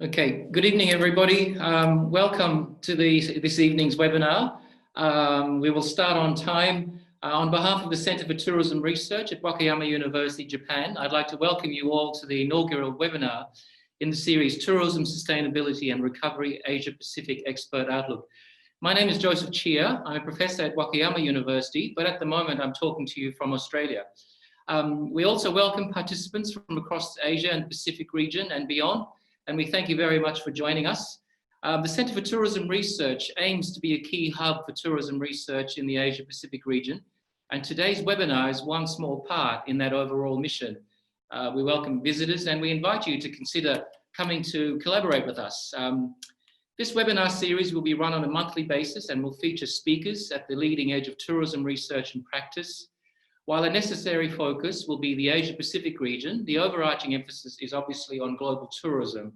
Okay, good evening, everybody. Welcome to this evening's webinar. We will start on time. On behalf of the Center for Tourism Research at Wakayama University, Japan, I'd like to welcome you all to the inaugural webinar in the series Tourism, Sustainability and Recovery, Asia Pacific Expert Outlook. My name is Joseph Chia. I'm a professor at Wakayama University, but at the moment I'm talking to you from Australia. We also welcome participants from across Asia and Pacific region and beyond, and we thank you very much for joining us. The Center for Tourism Research aims to be a key hub for tourism research in the Asia Pacific region, and today's webinar is one small part in that overall mission. We welcome visitors and we invite you to consider coming to collaborate with us. This webinar series will be run on a monthly basis and will feature speakers at the leading edge of tourism research and practice. While a necessary focus will be the Asia Pacific region, the overarching emphasis is obviously on global tourism.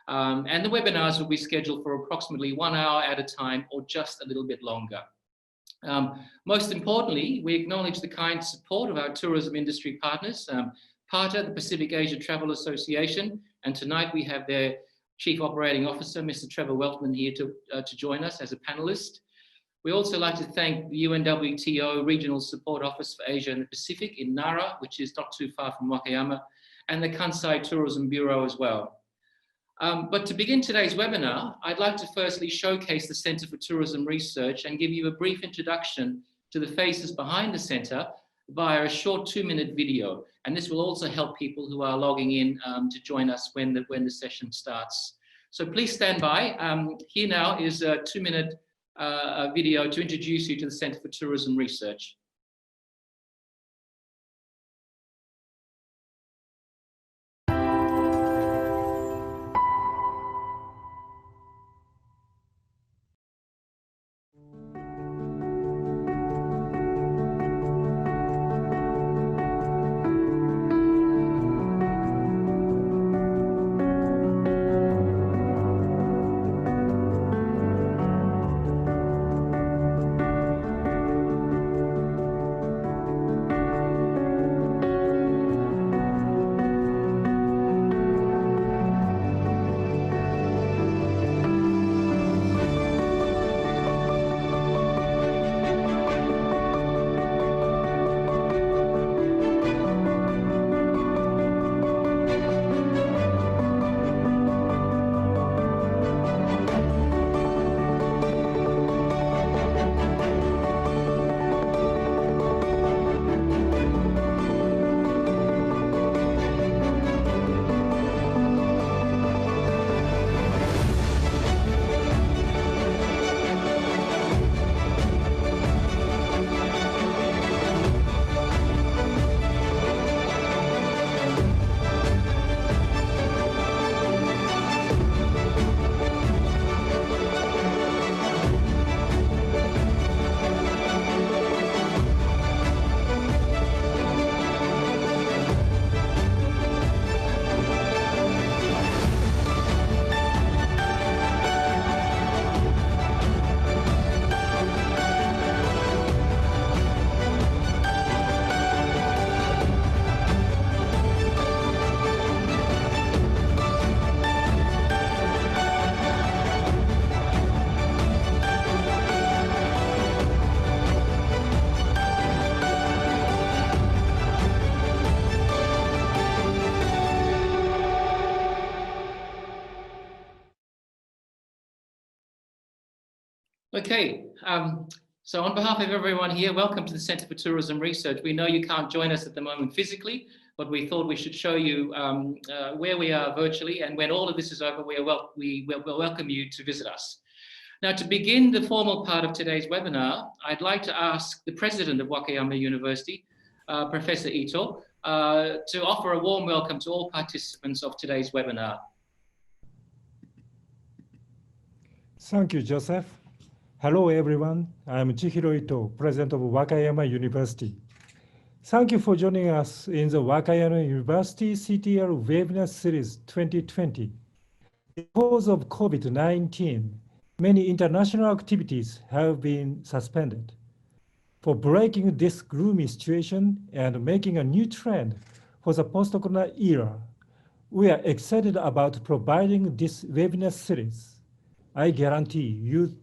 And the webinars will be scheduled for approximately 1 hour at a time or just a little bit longer. Most importantly, we acknowledge the kind support of our tourism industry partners, PATA, the Pacific Asia Travel Association, and tonight we have their Chief Operating Officer, Mr. Trevor Weltman, here to join us as a panelist. We also like to thank the UNWTO Regional Support Office for Asia and the Pacific in Nara, which is not too far from Wakayama, and the Kansai Tourism Bureau as well. But to begin today's webinar, I'd like to firstly showcase the Center for Tourism Research and give you a brief introduction to the faces behind the center via a short 2-minute video. And this will also help people who are logging in to join us when the session starts. So please stand by. Here now is a 2-minute video to introduce you to the Center for Tourism Research. Okay, so on behalf of everyone here, welcome to the Center for Tourism Research. We know you can't join us at the moment physically, but we thought we should show you where we are virtually, and when all of this is over, we will welcome you to visit us. Now, to begin the formal part of today's webinar, I'd like to ask the President of Wakayama University, Professor Ito, to offer a warm welcome to all participants of today's webinar. Thank you, Joseph. Hello, everyone. I'm Chihiro Ito, President of Wakayama University. Thank you for joining us in the Wakayama University CTR Webinar Series 2020. Because of COVID-19, many international activities have been suspended. For breaking this gloomy situation and making a new trend for the post-corona era, We are excited about providing this webinar series. I guarantee you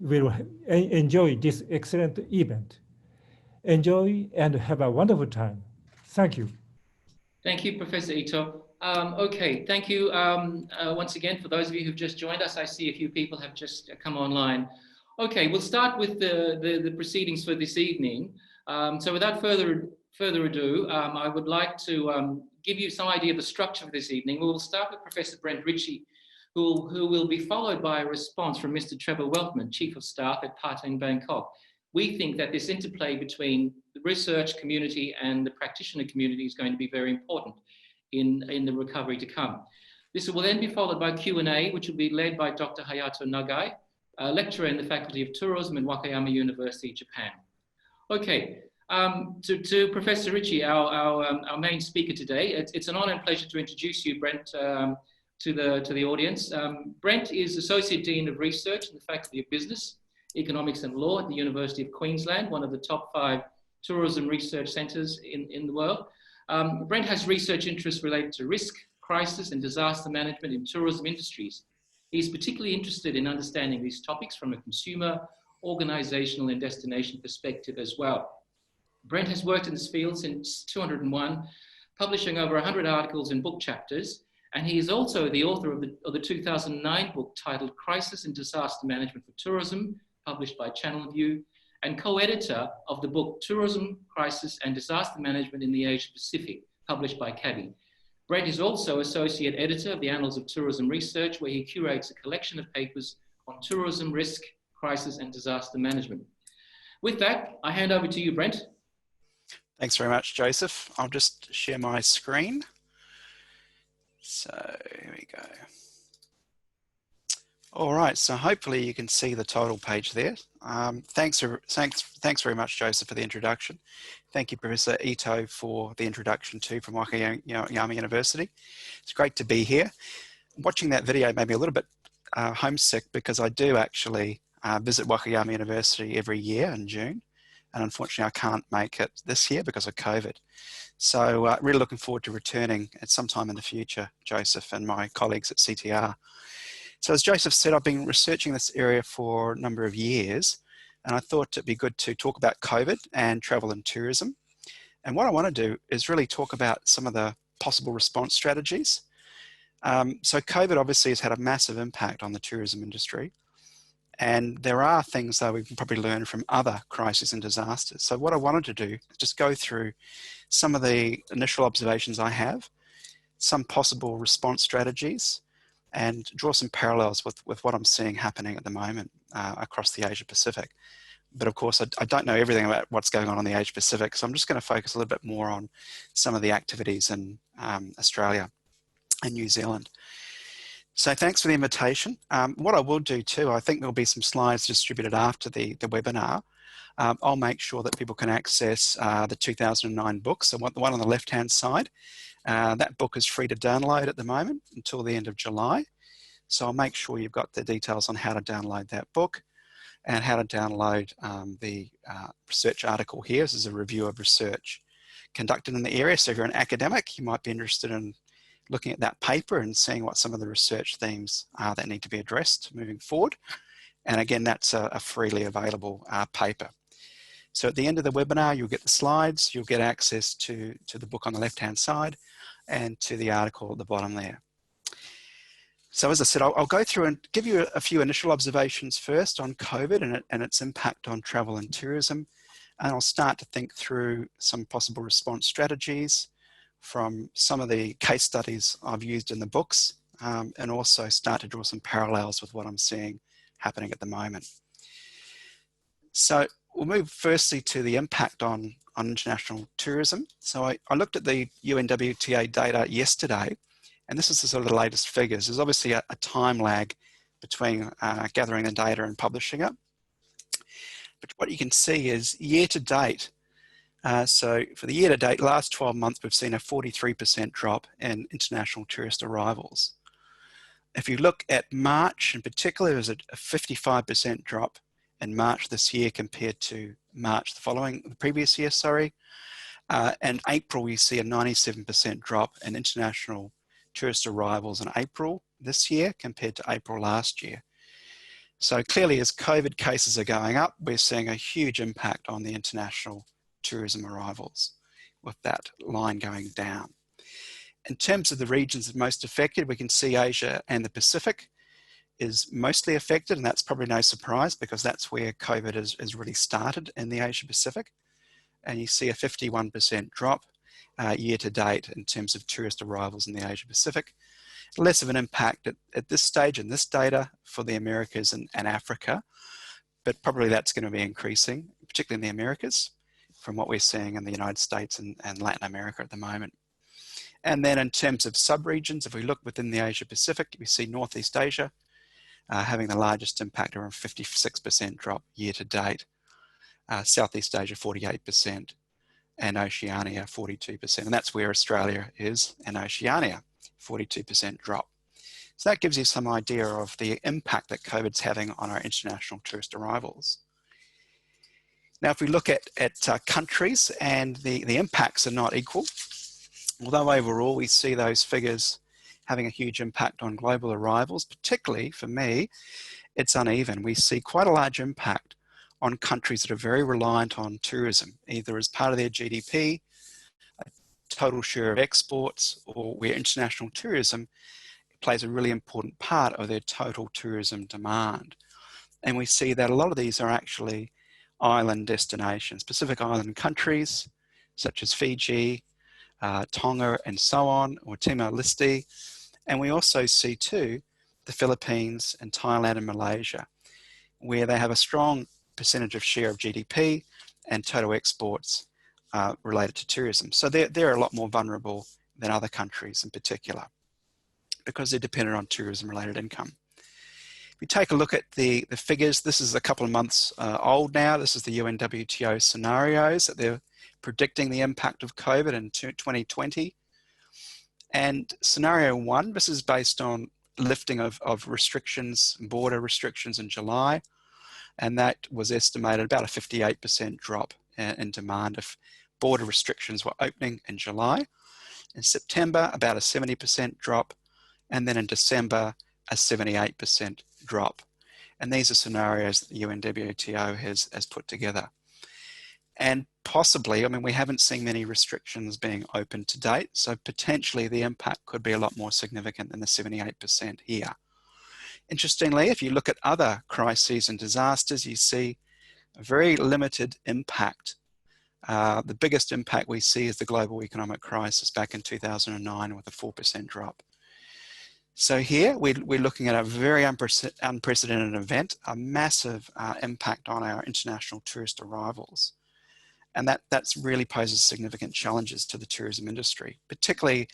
will enjoy this excellent event. Enjoy and have a wonderful time. Thank you. Thank you, Professor Ito. Okay, thank you once again for those of you who've just joined us. I see a few people have just come online. Okay, we'll start with the proceedings for this evening. So without further ado, I would like to give you some idea of the structure of this evening. We will start with Professor Brent Ritchie, who will be followed by a response from Mr. Trevor Weltman, Chief of Staff at Parteng Bangkok. We think that this interplay between the research community and the practitioner community is going to be very important in the recovery to come. This will then be followed by Q&A, which will be led by Dr. Hayato Nagai, a lecturer in the Faculty of Tourism in Wakayama University, Japan. Okay, to Professor Ritchie, our main speaker today. It's an honor and pleasure to introduce you, Brent, to the audience. Brent is Associate Dean of Research in the Faculty of Business, Economics and Law at the University of Queensland, one of the top 5 tourism research centres in the world. Brent has research interests related to risk, crisis and disaster management in tourism industries. He's particularly interested in understanding these topics from a consumer, organisational and destination perspective as well. Brent has worked in this field since 2001, publishing over 100 articles and book chapters, and he is also the author of the 2009 book titled Crisis and Disaster Management for Tourism, published by Channel View, and co-editor of the book Tourism, Crisis and Disaster Management in the Asia Pacific, published by CABI. Brent is also associate editor of the Annals of Tourism Research, where he curates a collection of papers on tourism risk, crisis and disaster management. With that, I hand over to you, Brent. Thanks very much, Joseph. I'll just share my screen. So here we go. All right, so hopefully you can see the title page there. Thanks very much, Joseph, for the introduction. Thank you, Professor Ito, for the introduction too from Wakayama University. It's great to be here. Watching that video made me a little bit homesick because I do actually visit Wakayama University every year in June. And unfortunately, I can't make it this year because of COVID. So really looking forward to returning at some time in the future, Joseph and my colleagues at CTR. So as Joseph said, I've been researching this area for a number of years, and I thought it'd be good to talk about COVID and travel and tourism. And what I want to do is really talk about some of the possible response strategies. So COVID obviously has had a massive impact on the tourism industry. And there are things that we can probably learn from other crises and disasters. So what I wanted to do is just go through some of the initial observations I have, some possible response strategies, and draw some parallels with what I'm seeing happening at the moment across the Asia Pacific. But of course, I don't know everything about what's going on in the Asia Pacific, so I'm just going to focus a little bit more on some of the activities in Australia and New Zealand. So thanks for the invitation. What I will do too, I think there'll be some slides distributed after the webinar. I'll make sure that people can access the 2009 book, so the one on the left-hand side. That book is free to download at the moment until the end of July. So I'll make sure you've got the details on how to download that book and how to download the research article here. This is a review of research conducted in the area. So if you're an academic, you might be interested in looking at that paper and seeing what some of the research themes are that need to be addressed moving forward. And again, that's a freely available paper. So at the end of the webinar, you'll get the slides, you'll get access to the book on the left-hand side and to the article at the bottom there. So as I said, I'll go through and give you a few initial observations first on COVID and its impact on travel and tourism. And I'll start to think through some possible response strategies from some of the case studies I've used in the books, and also start to draw some parallels with what I'm seeing happening at the moment. So we'll move firstly to the impact on international tourism. So I looked at the UNWTA data yesterday, and this is the sort of the latest figures. There's obviously a time lag between gathering the data and publishing it. But what you can see is year to date, so for the year to date, last 12 months, we've seen a 43% drop in international tourist arrivals. If you look at March in particular, there's a 55% drop in March this year compared to March the previous year, sorry. And April, we see a 97% drop in international tourist arrivals in April this year compared to April last year. So clearly, as COVID cases are going up, we're seeing a huge impact on the international tourism arrivals with that line going down. In terms of the regions that are most affected, we can see Asia and the Pacific is mostly affected, and that's probably no surprise because that's where COVID has really started in the Asia Pacific. And you see a 51% drop year to date in terms of tourist arrivals in the Asia Pacific. Less of an impact at this stage in this data for the Americas and Africa, but probably that's going to be increasing, particularly in the Americas, from what we're seeing in the United States and Latin America at the moment. And then in terms of sub-regions, if we look within the Asia Pacific, we see Northeast Asia having the largest impact, around 56% drop year to date. Southeast Asia, 48%, and Oceania, 42%. And that's where Australia is, and Oceania, 42% drop. So that gives you some idea of the impact that COVID's having on our international tourist arrivals. Now, if we look at countries, and the impacts are not equal, although overall we see those figures having a huge impact on global arrivals, particularly for me, it's uneven. We see quite a large impact on countries that are very reliant on tourism, either as part of their GDP, a total share of exports, or where international tourism plays a really important part of their total tourism demand. And we see that a lot of these are actually island destinations, Pacific island countries, such as Fiji, Tonga, and so on, or Timor-Leste. And we also see too, the Philippines and Thailand and Malaysia, where they have a strong percentage of share of GDP and total exports related to tourism. So they're a lot more vulnerable than other countries in particular, because they're dependent on tourism-related income. If we take a look at the figures, this is a couple of months old now. This is the UNWTO scenarios that they're predicting the impact of COVID in 2020. And scenario 1, this is based on lifting of restrictions, border restrictions in July. And that was estimated about a 58% drop in demand if border restrictions were opening in July. In September, about a 70% drop. And then in December, a 78% drop. And these are scenarios that the UNWTO has put together. And possibly, I mean, we haven't seen many restrictions being opened to date, so potentially the impact could be a lot more significant than the 78% here. Interestingly, if you look at other crises and disasters, you see a very limited impact. The biggest impact we see is the global economic crisis back in 2009 with a 4% drop. So here we're looking at a very unprecedented event, a massive impact on our international tourist arrivals. And that's really poses significant challenges to the tourism industry, particularly,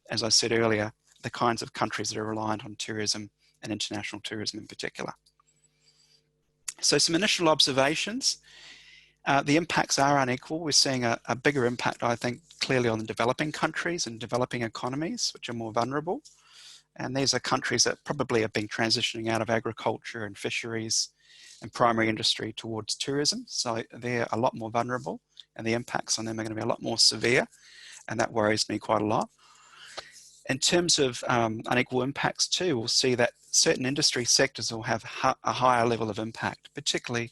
as I said earlier, the kinds of countries that are reliant on tourism and international tourism in particular. So some initial observations. The impacts are unequal. We're seeing a bigger impact, I think, clearly on the developing countries and developing economies, which are more vulnerable. And these are countries that probably have been transitioning out of agriculture and fisheries and primary industry towards tourism. So they're a lot more vulnerable and the impacts on them are going to be a lot more severe. And that worries me quite a lot. In terms of unequal impacts too, we'll see that certain industry sectors will have a higher level of impact, particularly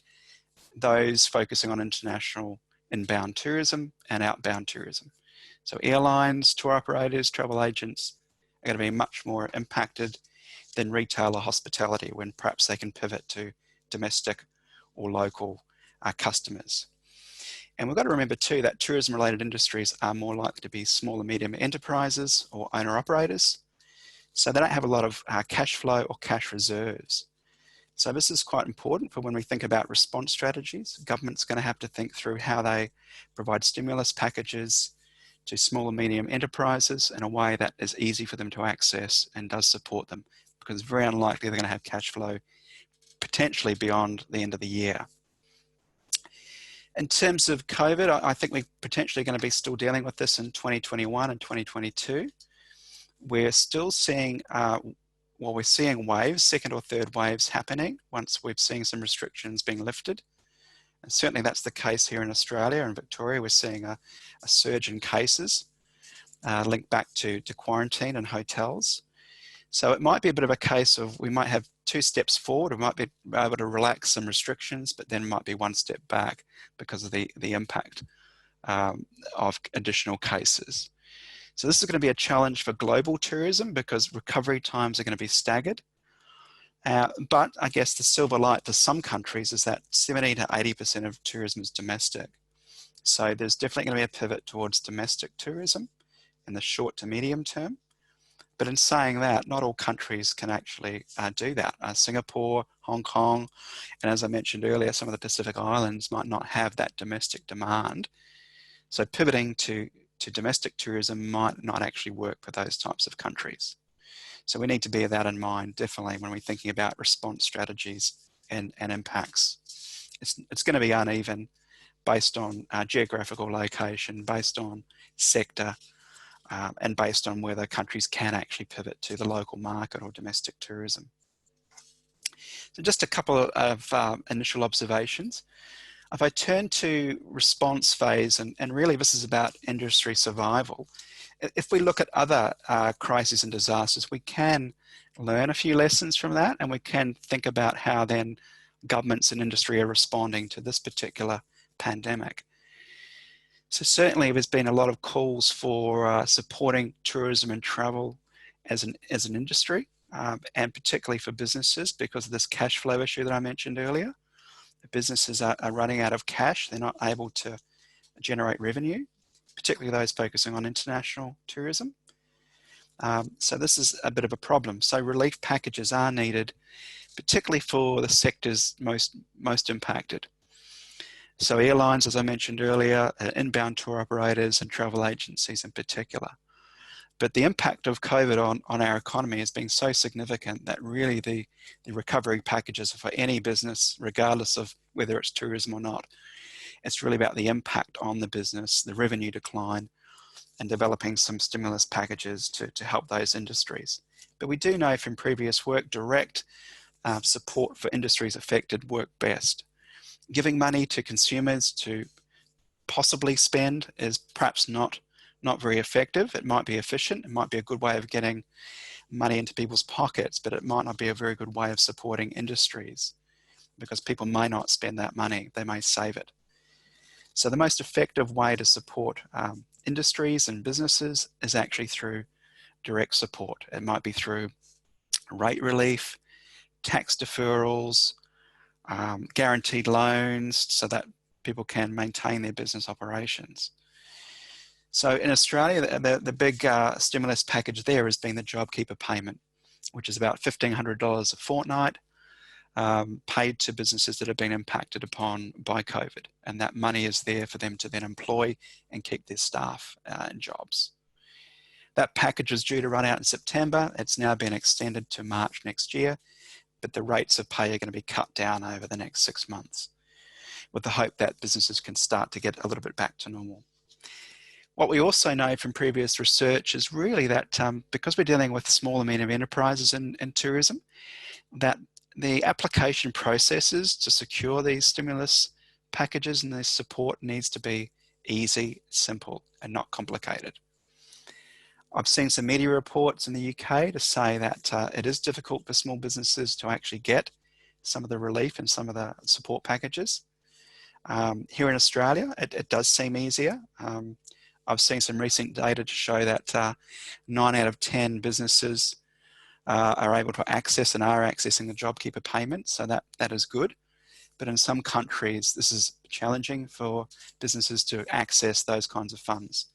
those focusing on international inbound tourism and outbound tourism. So airlines, tour operators, travel agents are going to be much more impacted than retail or hospitality, when perhaps they can pivot to domestic or local customers. And we've got to remember too that tourism related industries are more likely to be small and medium enterprises or owner operators. So they don't have a lot of cash flow or cash reserves. So this is quite important for when we think about response strategies. Government's going to have to think through how they provide stimulus packages to small and medium enterprises in a way that is easy for them to access and does support them, because it's very unlikely they're going to have cash flow potentially beyond the end of the year. In terms of COVID, I think we're potentially going to be still dealing with this in 2021 and 2022. We're still seeing, we're seeing waves, second or third waves happening once we've seen some restrictions being lifted. And certainly that's the case here in Australia and Victoria. We're seeing a surge in cases. linked back to quarantine and hotels. So it might be a bit of a case of we might have 2 steps forward, we might be able to relax some restrictions, but then might be 1 step back because of the impact of additional cases. So this is going to be a challenge for global tourism because recovery times are going to be staggered. But I guess the silver light for some countries is that 70 to 80% of tourism is domestic. So there's definitely going to be a pivot towards domestic tourism in the short to medium term. But in saying that, not all countries can actually do that. Singapore, Hong Kong, and as I mentioned earlier, some of the Pacific Islands might not have that domestic demand. So pivoting to domestic tourism might not actually work for those types of countries. So we need to bear that in mind, definitely, when we're thinking about response strategies and impacts. It's going to be uneven based on geographical location, based on sector, and based on whether countries can actually pivot to the local market or domestic tourism. So just a couple of initial observations. If I turn to response phase, and really this is about industry survival, if we look at other crises and disasters, we can learn a few lessons from that, and we can think about how then governments and industry are responding to this particular pandemic. So certainly there's been a lot of calls for supporting tourism and travel as an industry, and particularly for businesses because of this cash flow issue that I mentioned earlier. The businesses are running out of cash. They're not able to generate revenue, particularly those focusing on international tourism. So this is a bit of a problem. So relief packages are needed, particularly for the sectors most impacted. So airlines, as I mentioned earlier, inbound tour operators and travel agencies in particular. But the impact of COVID on our economy has been so significant that really the recovery packages for any business, regardless of whether it's tourism or not, it's really about the impact on the business, the revenue decline, and developing some stimulus packages to help those industries. But we do know from previous work, direct support for industries affected work best. Giving money to consumers to possibly spend is perhaps not very effective. It might be efficient. It might be a good way of getting money into people's pockets, but it might not be a very good way of supporting industries because people may not spend that money. They may save it. So the most effective way to support industries and businesses is actually through direct support. It might be through rate relief, tax deferrals, guaranteed loans so that people can maintain their business operations. So in Australia, the big stimulus package there has been the JobKeeper payment, which is about $1,500 a fortnight paid to businesses that have been impacted upon by COVID. And that money is there for them to then employ and keep their staff in jobs. That package is due to run out in September. It's now been extended to March next year, but the rates of pay are going to be cut down over the next 6 months with the hope that businesses can start to get a little bit back to normal. What we also know from previous research is really that because we're dealing with small and medium enterprises in tourism, that the application processes to secure these stimulus packages and this support needs to be easy, simple, and not complicated. I've seen some media reports in the UK to say that it is difficult for small businesses to actually get some of the relief and some of the support packages. Here in Australia, it does seem easier. I've seen some recent data to show that 9 out of 10 businesses are able to access and are accessing the JobKeeper payment, so that is good. But in some countries, this is challenging for businesses to access those kinds of funds.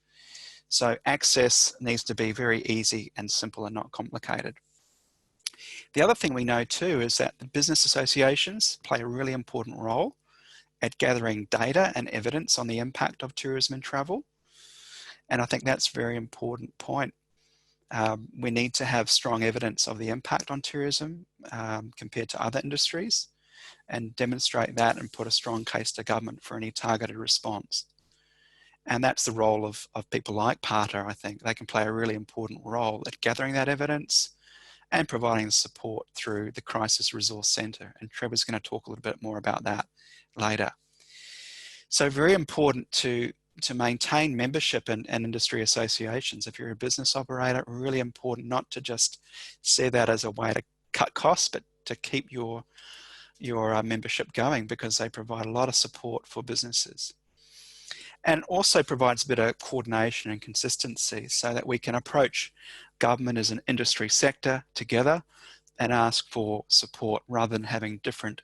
So access needs to be very easy and simple and not complicated. The other thing we know too is that the business associations play a really important role at gathering data and evidence on the impact of tourism and travel. And I think that's a very important point. We need to have strong evidence of the impact on tourism compared to other industries and demonstrate that and put a strong case to government for any targeted response. And that's the role of people like PARTA, I think. They can play a really important role at gathering that evidence and providing the support through the Crisis Resource Centre. And Trevor's going to talk a little bit more about that later. So very important to to maintain membership in industry associations. If you're a business operator, really important not to just see that as a way to cut costs, but to keep your membership going, because they provide a lot of support for businesses. And also provides a bit of coordination and consistency so that we can approach government as an industry sector together and ask for support rather than having different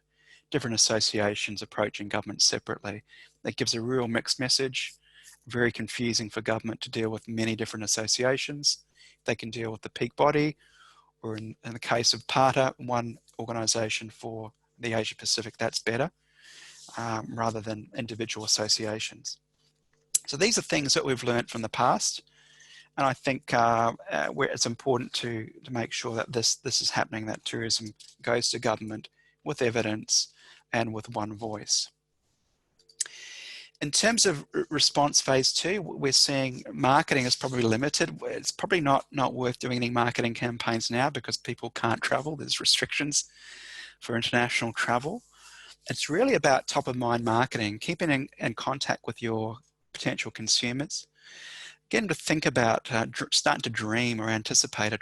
associations approaching government separately. That gives a real mixed message, very confusing for government to deal with many different associations. They can deal with the peak body, or in the case of PATA, one organisation for the Asia Pacific, that's better, rather than individual associations. So these are things that we've learned from the past, and I think where it's important to make sure that this is happening, that tourism goes to government with evidence and with one voice. In terms of response phase 2, we're seeing marketing is probably limited. It's probably not worth doing any marketing campaigns now because people can't travel. There's restrictions for international travel. It's really about top of mind marketing, keeping in contact with your potential consumers, getting to think about starting to dream or anticipate a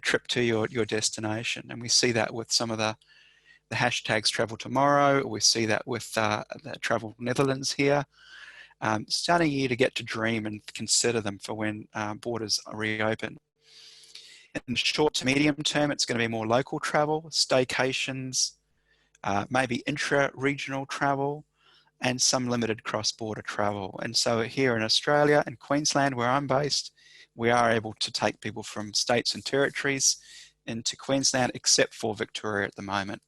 trip to your destination. And we see that with some of the hashtags Travel Tomorrow. We see that with the Travel Netherlands here. Starting you to get to dream and consider them for when borders are reopened. In the short to medium term, it's going to be more local travel, staycations, maybe intra-regional travel, and some limited cross-border travel. And so here in Australia and Queensland, where I'm based, we are able to take people from states and territories into Queensland, except for Victoria at the moment.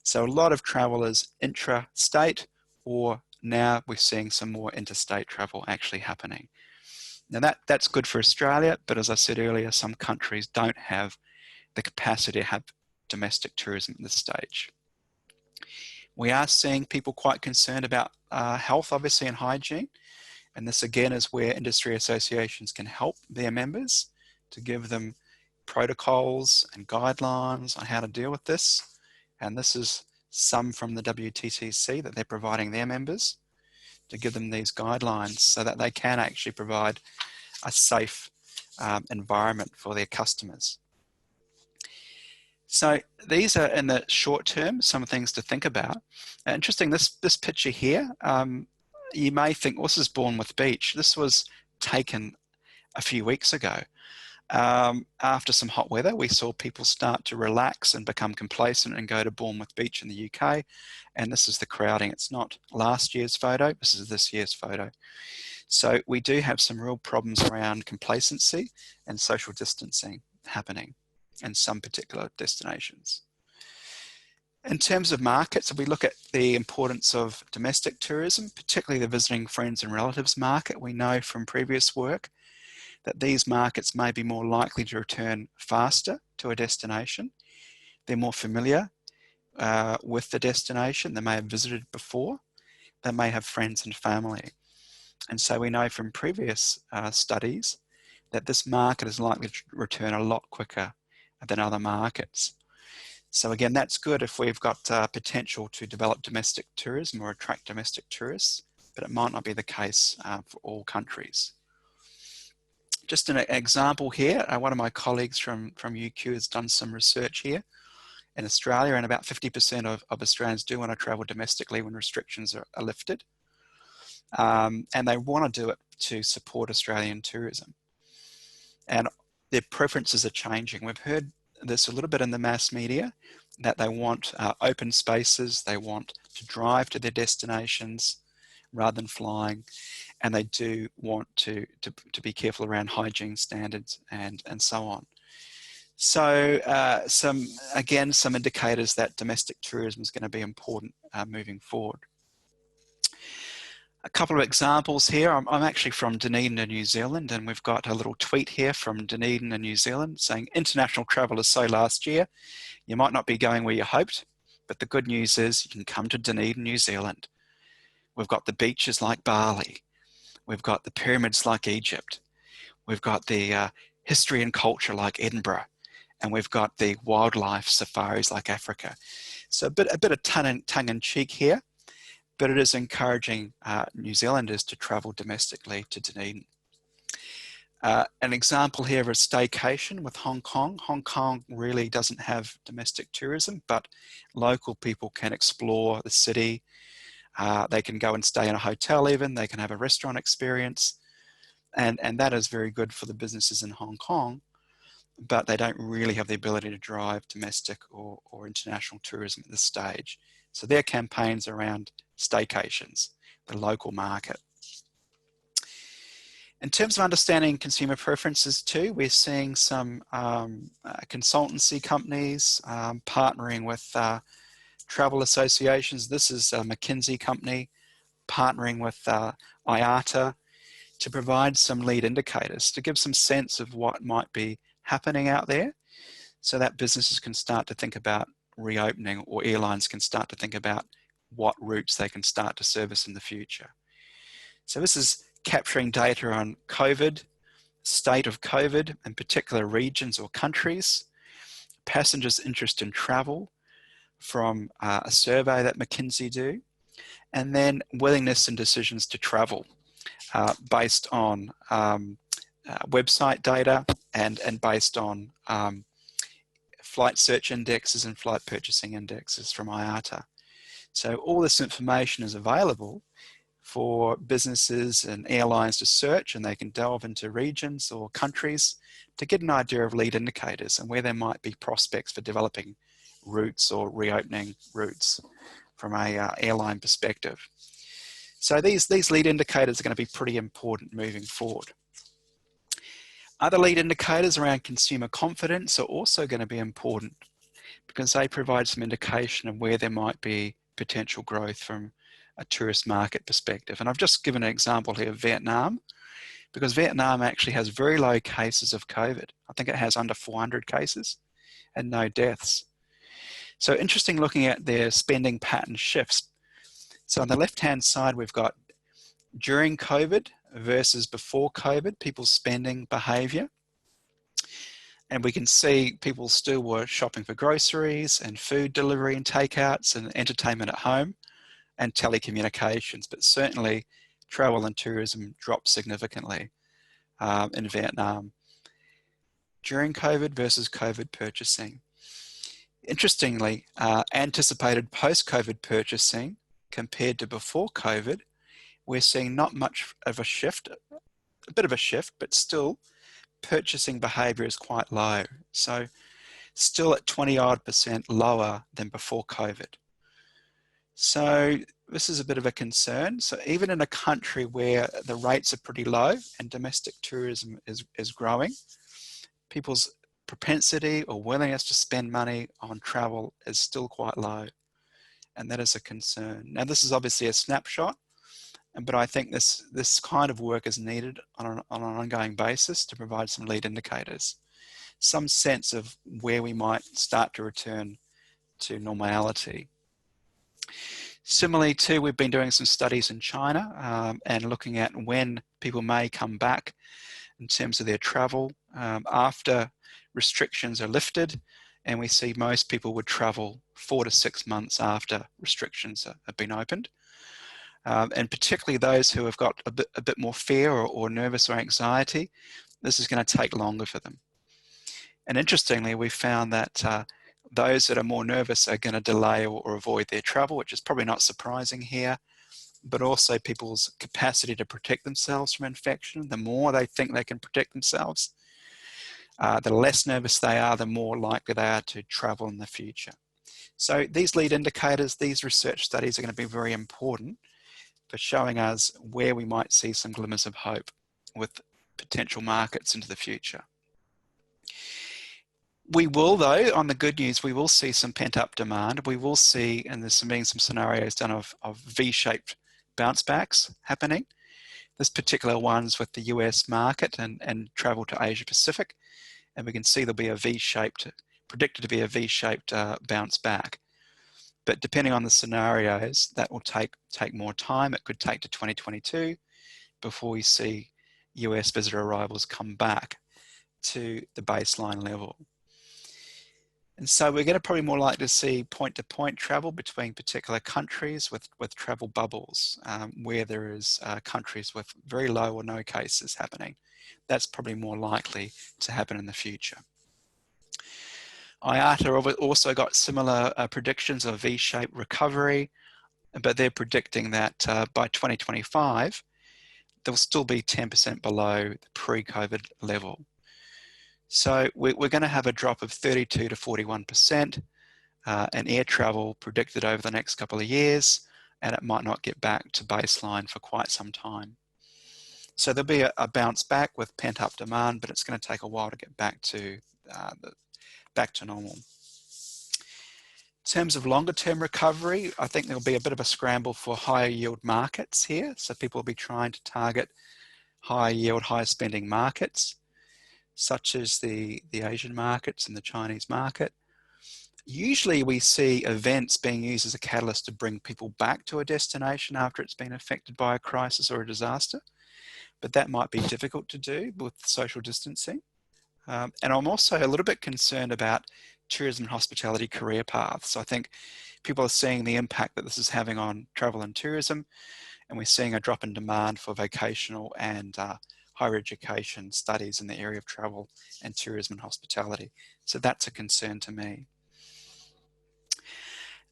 So a lot of travel is intra-state, or now we're seeing some more interstate travel actually happening. Now that's good for Australia, but as I said earlier, some countries don't have the capacity to have domestic tourism at this stage. We are seeing people quite concerned about health, obviously, and hygiene. And this again is where industry associations can help their members to give them protocols and guidelines on how to deal with this. And this is some from the WTTC that they're providing their members to give them these guidelines so that they can actually provide a safe environment for their customers. So these are, in the short term, some things to think about. Interesting, this picture here, you may think, well, this is Bournemouth Beach. This was taken a few weeks ago. After some hot weather, we saw people start to relax and become complacent and go to Bournemouth Beach in the UK. And this is the crowding. It's not last year's photo, this is this year's photo. So we do have some real problems around complacency and social distancing happening in some particular destinations. In terms of markets, if we look at the importance of domestic tourism, particularly the visiting friends and relatives market, we know from previous work that these markets may be more likely to return faster to a destination. They're more familiar with the destination. They may have visited before. They may have friends and family. And so we know from previous studies that this market is likely to return a lot quicker than other markets. So again, that's good if we've got potential to develop domestic tourism or attract domestic tourists, but it might not be the case for all countries. Just an example here, one of my colleagues from UQ has done some research here in Australia, and about 50% of Australians do want to travel domestically when restrictions are lifted. And they want to do it to support Australian tourism. And their preferences are changing. We've heard this a little bit in the mass media, that they want open spaces, they want to drive to their destinations rather than flying, and they do want to be careful around hygiene standards and so on. So some indicators that domestic tourism is going to be important moving forward. A couple of examples here. I'm actually from Dunedin in New Zealand, and we've got a little tweet here from Dunedin in New Zealand saying, international travellers say last year, you might not be going where you hoped, but the good news is you can come to Dunedin, New Zealand. We've got the beaches like Bali. We've got the pyramids like Egypt. We've got the history and culture like Edinburgh. And we've got the wildlife safaris like Africa. So a bit of tongue in cheek here. but it is encouraging New Zealanders to travel domestically to Dunedin. An example here of a staycation with Hong Kong. Hong Kong really doesn't have domestic tourism, but local people can explore the city. They can go and stay in a hotel even, they can have a restaurant experience, and that is very good for the businesses in Hong Kong, but they don't really have the ability to drive domestic or international tourism at this stage. So their campaigns around staycations, the local market. In terms of understanding consumer preferences too, we're seeing some consultancy companies partnering with travel associations. This is a McKinsey company partnering with Hayato to provide some lead indicators to give some sense of what might be happening out there, so that businesses can start to think about reopening, or airlines can start to think about what routes they can start to service in the future. So this is capturing data on COVID, state of COVID in particular regions or countries, passengers' interest in travel from a survey that McKinsey do, and then willingness and decisions to travel based on website data and based on flight search indexes and flight purchasing indexes from IATA. So all this information is available for businesses and airlines to search, and they can delve into regions or countries to get an idea of lead indicators and where there might be prospects for developing routes or reopening routes from a airline perspective. So these lead indicators are going to be pretty important moving forward. Other lead indicators around consumer confidence are also going to be important because they provide some indication of where there might be potential growth from a tourist market perspective. And I've just given an example here of Vietnam, because Vietnam actually has very low cases of COVID. I think it has under 400 cases and no deaths. So interesting looking at their spending pattern shifts. So on the left-hand side, we've got during COVID versus before COVID, people's spending behavior. And we can see people still were shopping for groceries and food delivery and takeouts and entertainment at home and telecommunications, but certainly travel and tourism dropped significantly in Vietnam during COVID versus COVID purchasing. Interestingly, anticipated post-COVID purchasing compared to before COVID, we're seeing not much of a shift, a bit of a shift, but still purchasing behavior is quite low. So still at 20% lower than before COVID. So this is a bit of a concern. So even in a country where the rates are pretty low and domestic tourism is growing, people's propensity or willingness to spend money on travel is still quite low. And that is a concern. Now, this is obviously a snapshot, but I think this kind of work is needed on an ongoing basis to provide some lead indicators, some sense of where we might start to return to normality. Similarly too, we've been doing some studies in China and looking at when people may come back in terms of their travel after restrictions are lifted, and we see most people would travel 4 to 6 months after restrictions have been opened. And particularly those who have got a bit more fear or nervous or anxiety, this is going to take longer for them. And interestingly, we found that those that are more nervous are going to delay or avoid their travel, which is probably not surprising here, but also people's capacity to protect themselves from infection. The more they think they can protect themselves, the less nervous they are, the more likely they are to travel in the future. So these lead indicators, these research studies are going to be very important for showing us where we might see some glimmers of hope with potential markets into the future. We will, though, on the good news, we will see some pent-up demand. We will see, and there's been some scenarios done of V-shaped bounce backs happening. This particular one's with the US market and travel to Asia Pacific. And we can see there'll be a V-shaped, predicted to be a V-shaped bounce back. But depending on the scenarios, that will take more time. It could take to 2022 before we see US visitor arrivals come back to the baseline level. And so we're going to probably more likely to see point-to-point travel between particular countries with travel bubbles, where there is countries with very low or no cases happening. That's probably more likely to happen in the future. Hayato also got similar predictions of V-shaped recovery, but they're predicting that by 2025, they'll still be 10% below the pre-COVID level. So we're going to have a drop of 32 to 41% in air travel predicted over the next couple of years, and it might not get back to baseline for quite some time. So there'll be a bounce back with pent-up demand, but it's going to take a while to get back to normal. In terms of longer-term recovery, I think there'll be a bit of a scramble for higher yield markets here. So people will be trying to target higher yield, higher spending markets, such as the Asian markets and the Chinese market. Usually we see events being used as a catalyst to bring people back to a destination after it's been affected by a crisis or a disaster, but that might be difficult to do with social distancing. And I'm also a little bit concerned about tourism and hospitality career paths. So I think people are seeing the impact that this is having on travel and tourism, and we're seeing a drop in demand for vocational and higher education studies in the area of travel and tourism and hospitality. So that's a concern to me.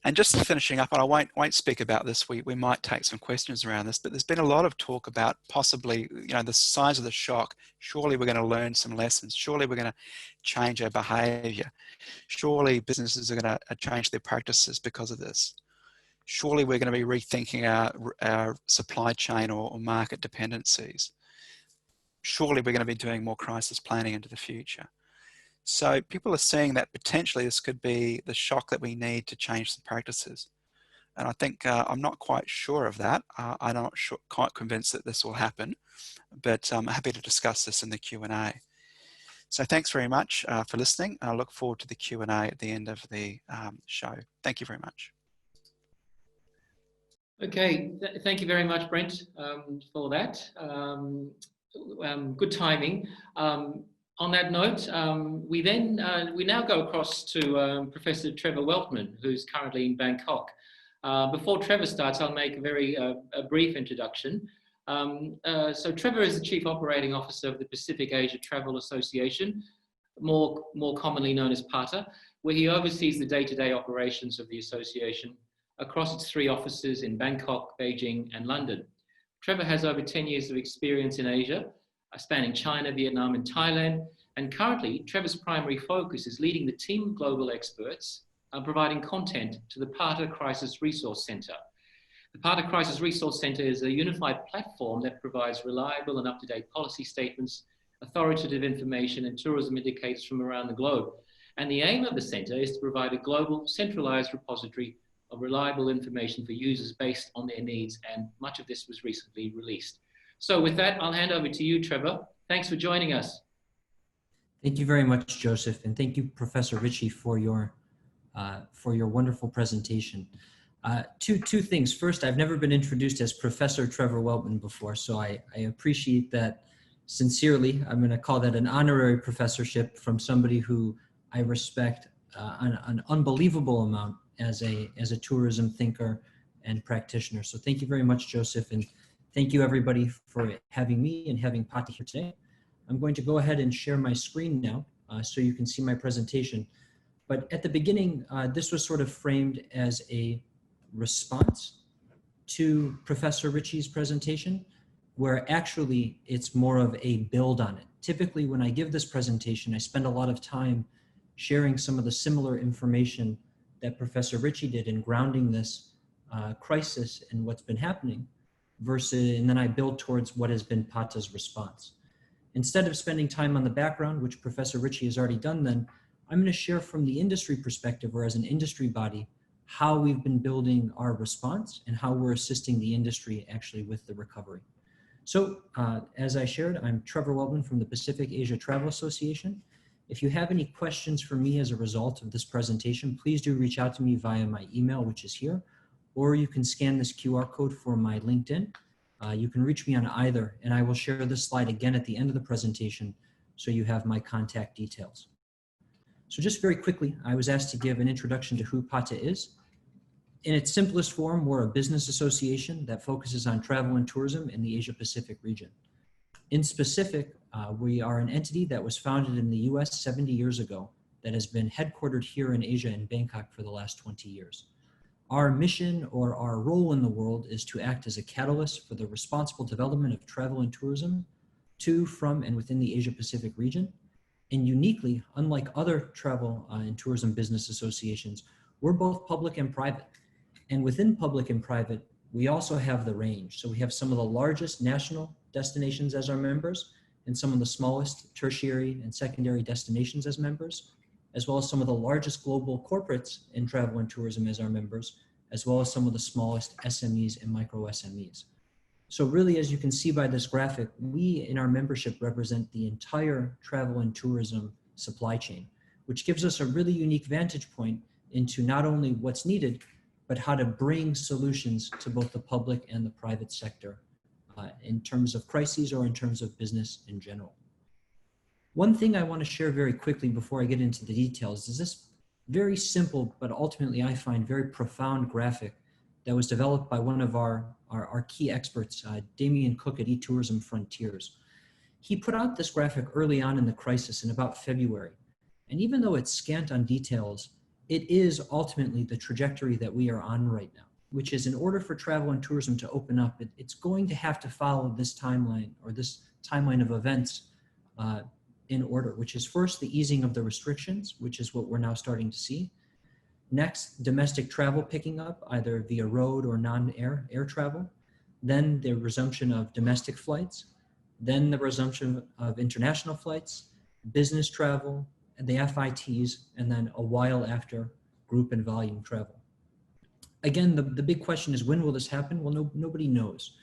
And just finishing up, and I won't speak about this, we might take some questions around this, but there's been a lot of talk about possibly, the size of the shock. Surely we're going to learn some lessons. Surely we're going to change our behavior. Surely businesses are going to change their practices because of this. Surely we're going to be rethinking our supply chain or market dependencies. Surely we're going to be doing more crisis planning into the future. So people are seeing that potentially this could be the shock that we need to change some practices. And I think I'm not quite sure of that. I'm not quite convinced that this will happen, but I'm happy to discuss this in the Q&A. So thanks very much for listening. I look forward to the Q&A at the end of the show. Thank you very much. Okay, thank you very much, Brent, for that. Good timing. On that note, we now go across to Professor Trevor Weltman, who's currently in Bangkok. Before Trevor starts, I'll make a very brief introduction. So Trevor is the Chief Operating Officer of the Pacific Asia Travel Association, more commonly known as PATA, where he oversees the day-to-day operations of the association across its 3 offices in Bangkok, Beijing, and London. Trevor has over 10 years of experience in Asia, spanning China, Vietnam, and Thailand. And currently, Trevor's primary focus is leading the team of global experts providing content to the PATA Crisis Resource Center. The PATA Crisis Resource Center is a unified platform that provides reliable and up-to-date policy statements, authoritative information, and tourism indicators from around the globe. And the aim of the center is to provide a global, centralized repository of reliable information for users based on their needs, and much of this was recently released. So with that, I'll hand over to you, Trevor. Thanks for joining us. Thank you very much, Joseph, and thank you, Professor Ritchie, for your wonderful presentation. Two things. First, I've never been introduced as Professor Trevor Weltman before, so I appreciate that sincerely. I'm going to call that an honorary professorship from somebody who I respect an unbelievable amount as a tourism thinker and practitioner. So thank you very much, Joseph, and thank you everybody for having me and having PATA here today. I'm going to go ahead and share my screen now so you can see my presentation. But at the beginning, this was sort of framed as a response to Professor Ritchie's presentation, where actually it's more of a build on it. Typically, when I give this presentation, I spend a lot of time sharing some of the similar information that Professor Ritchie did in grounding this crisis and what's been happening, and then I build towards what has been PATA's response. Instead of spending time on the background, which Professor Ritchie has already done then, I'm going to share from the industry perspective, or as an industry body, how we've been building our response and how we're assisting the industry actually with the recovery. So as I shared, I'm Trevor Weltman from the Pacific Asia Travel Association. If you have any questions for me as a result of this presentation, please do reach out to me via my email, which is here, or you can scan this QR code for my LinkedIn. You can reach me on either, and I will share this slide again at the end of the presentation so you have my contact details. So just very quickly, I was asked to give an introduction to who PATA is. In its simplest form, we're a business association that focuses on travel and tourism in the Asia-Pacific region. In specific, we are an entity that was founded in the US 70 years ago that has been headquartered here in Asia in Bangkok for the last 20 years. Our mission or our role in the world is to act as a catalyst for the responsible development of travel and tourism to, from, and within the Asia-Pacific region. And uniquely, unlike other travel and tourism business associations, we're both public and private. And within public and private, we also have the range. So we have some of the largest national destinations as our members and some of the smallest tertiary and secondary destinations as members, as well as some of the largest global corporates in travel and tourism as our members, as well as some of the smallest SMEs and micro SMEs. So really, as you can see by this graphic, we in our membership represent the entire travel and tourism supply chain, which gives us a really unique vantage point into not only what's needed, but how to bring solutions to both the public and the private sector in terms of crises or in terms of business in general. One thing I want to share very quickly before I get into the details is this very simple, but ultimately I find very profound graphic that was developed by one of our key experts, Damien Cook at eTourism Frontiers. He put out this graphic early on in the crisis in about February. And even though it's scant on details, it is ultimately the trajectory that we are on right now, which is in order for travel and tourism to open up, it's going to have to follow this timeline or this timeline of events in order, which is first the easing of the restrictions, which is what we're now starting to see. Next, domestic travel picking up either via road or non-air air travel. Then the resumption of domestic flights. Then the resumption of international flights, business travel, the FITs, and then a while after group and volume travel. Again, the big question is, when will this happen? Well, nobody knows.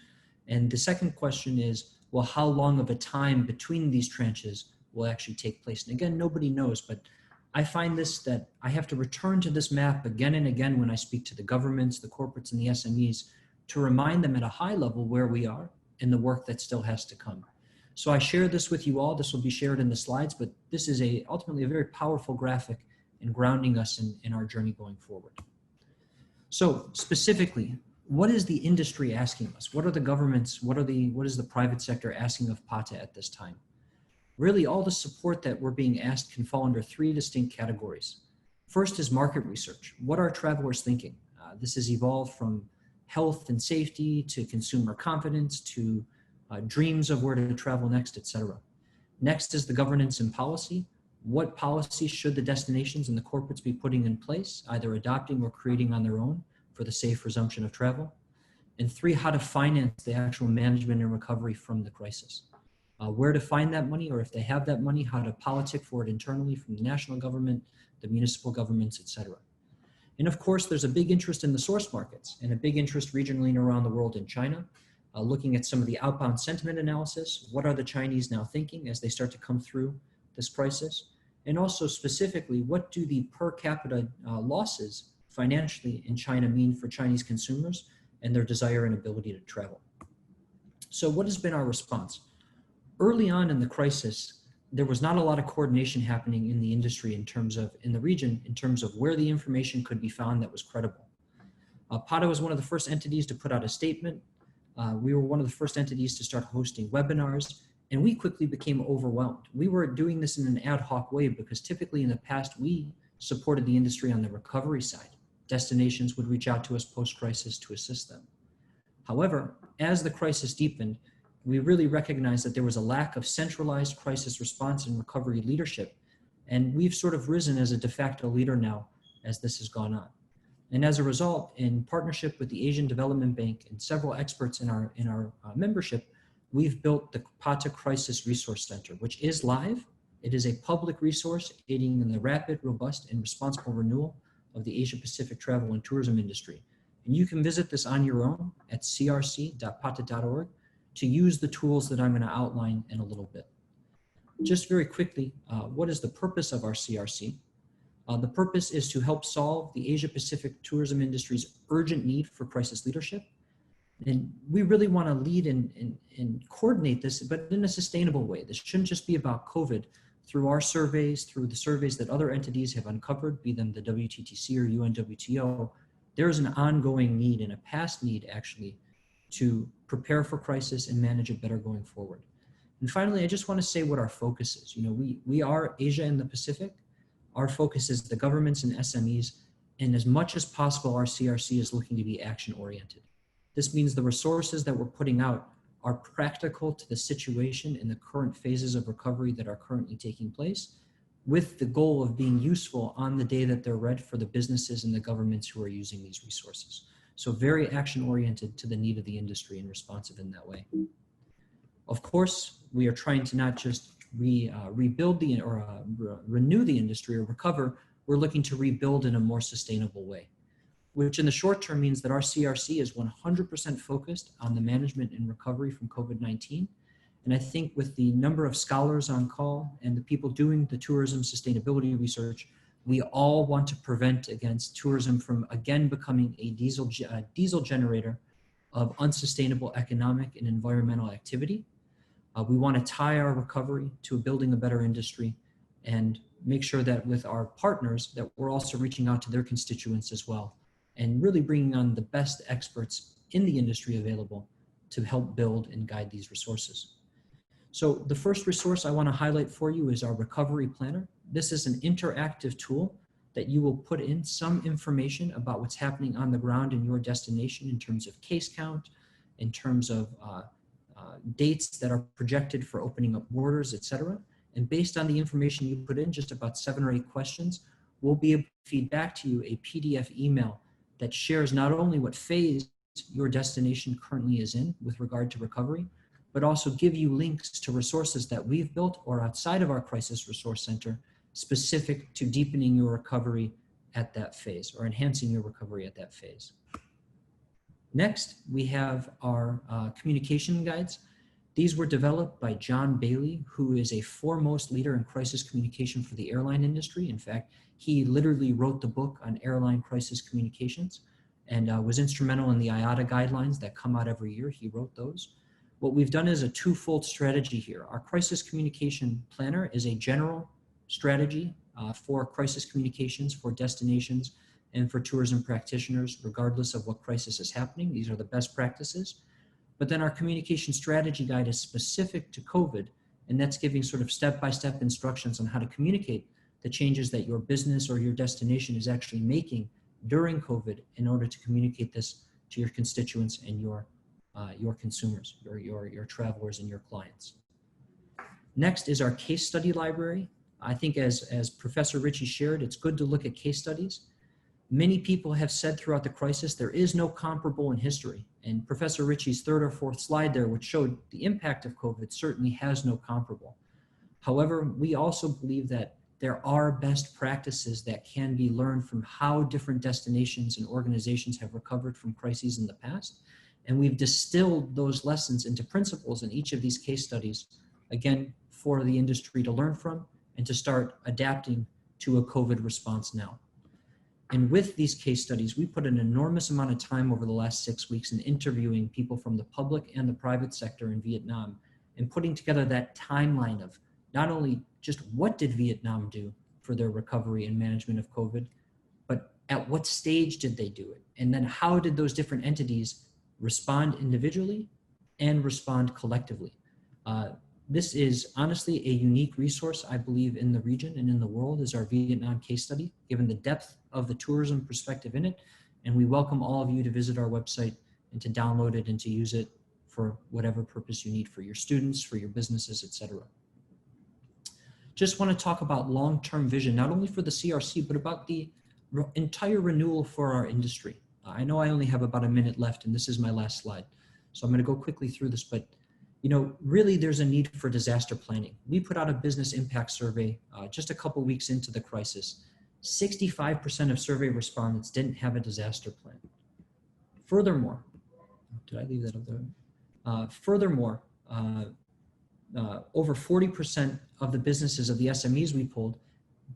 And the second question is, well, how long of a time between these tranches will actually take place? And again, nobody knows, but I find that I have to return to this map again and again when I speak to the governments, the corporates, and the SMEs to remind them at a high level where we are and the work that still has to come. So I share this with you all. This will be shared in the slides, but this is ultimately a very powerful graphic in grounding us in our journey going forward. So specifically, what is the industry asking us? What are the governments, what is the private sector asking of PATA at this time? Really, all the support that we're being asked can fall under three distinct categories. First is market research. What are travelers thinking? This has evolved from health and safety to consumer confidence to dreams of where to travel next, etc. Next is the governance and policy. What policies should the destinations and the corporates be putting in place, either adopting or creating on their own for the safe resumption of travel? And three, how to finance the actual management and recovery from the crisis. Where to find that money, or if they have that money, how to politic for it internally from the national government, the municipal governments, etc. And of course, there's a big interest in the source markets and a big interest regionally and around the world in China. Looking at some of the outbound sentiment analysis, what are the Chinese now thinking as they start to come through this crisis? And also specifically, what do the per capita losses financially in China mean for Chinese consumers and their desire and ability to travel? So what has been our response? Early on in the crisis, there was not a lot of coordination happening in the industry in the region in terms of where the information could be found that was credible. PATA was one of the first entities to put out a statement. We were one of the first entities to start hosting webinars, and we quickly became overwhelmed. We were doing this in an ad hoc way because typically in the past, we supported the industry on the recovery side. Destinations would reach out to us post-crisis to assist them. However, as the crisis deepened, we really recognized that there was a lack of centralized crisis response and recovery leadership, and we've sort of risen as a de facto leader now as this has gone on. And as a result, in partnership with the Asian Development Bank and several experts in our membership, we've built the PATA Crisis Resource Center, which is live. It is a public resource aiding in the rapid, robust, and responsible renewal of the Asia-Pacific travel and tourism industry. And you can visit this on your own at crc.pata.org to use the tools that I'm going to outline in a little bit. Just very quickly, what is the purpose of our CRC? The purpose is to help solve the Asia-Pacific tourism industry's urgent need for crisis leadership. And we really want to lead and coordinate this, but in a sustainable way. This shouldn't just be about COVID, through our surveys, through the surveys that other entities have uncovered, be them the WTTC or UNWTO, there is an ongoing need and a past need actually to prepare for crisis and manage it better going forward. And finally, I just want to say what our focus is. You know, we are Asia and the Pacific. Our focus is the governments and SMEs, and as much as possible, our CRC is looking to be action-oriented. This means the resources that we're putting out are practical to the situation in the current phases of recovery that are currently taking place, with the goal of being useful on the day that they're read for the businesses and the governments who are using these resources. So very action-oriented to the need of the industry and responsive in that way. Of course, we are trying to not just rebuild renew the industry or recover, we're looking to rebuild in a more sustainable way, which in the short term means that our CRC is 100% focused on the management and recovery from COVID-19. And I think with the number of scholars on call and the people doing the tourism sustainability research, we all want to prevent against tourism from again becoming a diesel generator of unsustainable economic and environmental activity. We want to tie our recovery to building a better industry and make sure that with our partners that we're also reaching out to their constituents as well and really bringing on the best experts in the industry available to help build and guide these resources. So the first resource I want to highlight for you is our recovery planner. This is an interactive tool that you will put in some information about what's happening on the ground in your destination in terms of case count, in terms of dates that are projected for opening up borders, etc. And based on the information you put in, just about 7 or 8 questions, we'll be able to feed back to you a PDF email that shares not only what phase your destination currently is in with regard to recovery, but also give you links to resources that we've built or outside of our Crisis Resource Center specific to deepening your recovery at that phase or enhancing your recovery at that phase. Next, we have our communication guides. These were developed by John Bailey, who is a foremost leader in crisis communication for the airline industry. In fact, he literally wrote the book on airline crisis communications and was instrumental in the IATA guidelines that come out every year. He wrote those. What we've done is a twofold strategy here. Our crisis communication planner is a general strategy for crisis communications for destinations and for tourism practitioners, regardless of what crisis is happening. These are the best practices. But then our communication strategy guide is specific to COVID, and that's giving sort of step-by-step instructions on how to communicate the changes that your business or your destination is actually making during COVID in order to communicate this to your constituents and your consumers, your travelers and your clients. Next is our case study library. I think as Professor Ritchie shared, it's good to look at case studies. Many people have said throughout the crisis, there is no comparable in history. And Professor Ritchie's 3rd or 4th slide there, which showed the impact of COVID, certainly has no comparable. However, we also believe that there are best practices that can be learned from how different destinations and organizations have recovered from crises in the past. And we've distilled those lessons into principles in each of these case studies, again, for the industry to learn from and to start adapting to a COVID response now. And with these case studies, we put an enormous amount of time over the last 6 weeks in interviewing people from the public and the private sector in Vietnam and putting together that timeline of not only just what did Vietnam do for their recovery and management of COVID, but at what stage did they do it? And then how did those different entities respond individually and respond collectively? This is honestly a unique resource, I believe, in the region and in the world is our Vietnam case study, given the depth of the tourism perspective in it. And we welcome all of you to visit our website and to download it and to use it for whatever purpose you need for your students, for your businesses, etc. Just want to talk about long-term vision, not only for the CRC, but about the entire renewal for our industry. I know I only have about a minute left and this is my last slide. So I'm going to go quickly through this, but really there's a need for disaster planning. We put out a business impact survey just a couple weeks into the crisis. 65% of survey respondents didn't have a disaster plan. Furthermore, did I leave that up there? Furthermore, over 40% of the businesses of the SMEs we pulled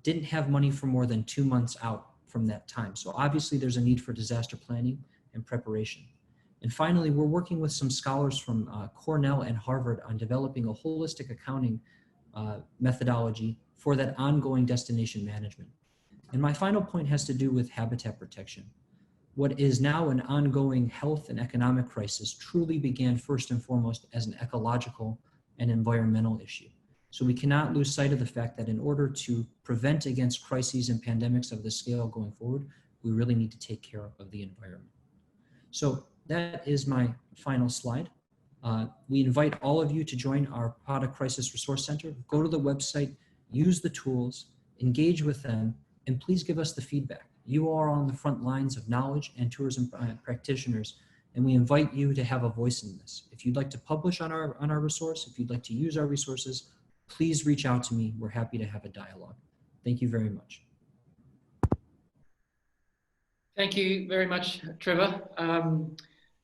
didn't have money for more than 2 months out from that time. So obviously there's a need for disaster planning and preparation. And finally, we're working with some scholars from Cornell and Harvard on developing a holistic accounting methodology for that ongoing destination management. And my final point has to do with habitat protection. What is now an ongoing health and economic crisis truly began first and foremost as an ecological and environmental issue. So we cannot lose sight of the fact that in order to prevent against crises and pandemics of this scale going forward, we really need to take care of the environment. So that is my final slide. We invite all of you to join our PADA Crisis Resource Center. Go to the website, use the tools, engage with them, and please give us the feedback. You are on the front lines of knowledge and tourism practitioners, and we invite you to have a voice in this. If you'd like to publish on our resource, if you'd like to use our resources, please reach out to me. We're happy to have a dialogue. Thank you very much. Thank you very much, Trevor.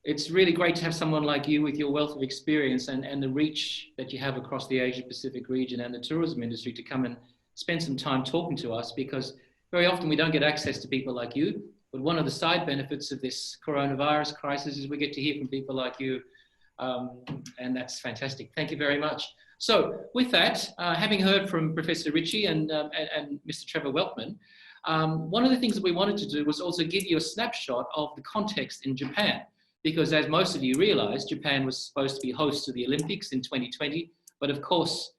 It's really great to have someone like you with your wealth of experience and the reach that you have across the Asia Pacific region and the tourism industry to come and spend some time talking to us, because very often we don't get access to people like you. But one of the side benefits of this coronavirus crisis is we get to hear from people like you, and that's fantastic. Thank you very much. So with that, having heard from Professor Ritchie and Mr. Trevor Weltman, one of the things that we wanted to do was also give you a snapshot of the context in Japan. Because as most of you realize, Japan was supposed to be host to the Olympics in 2020, but of course,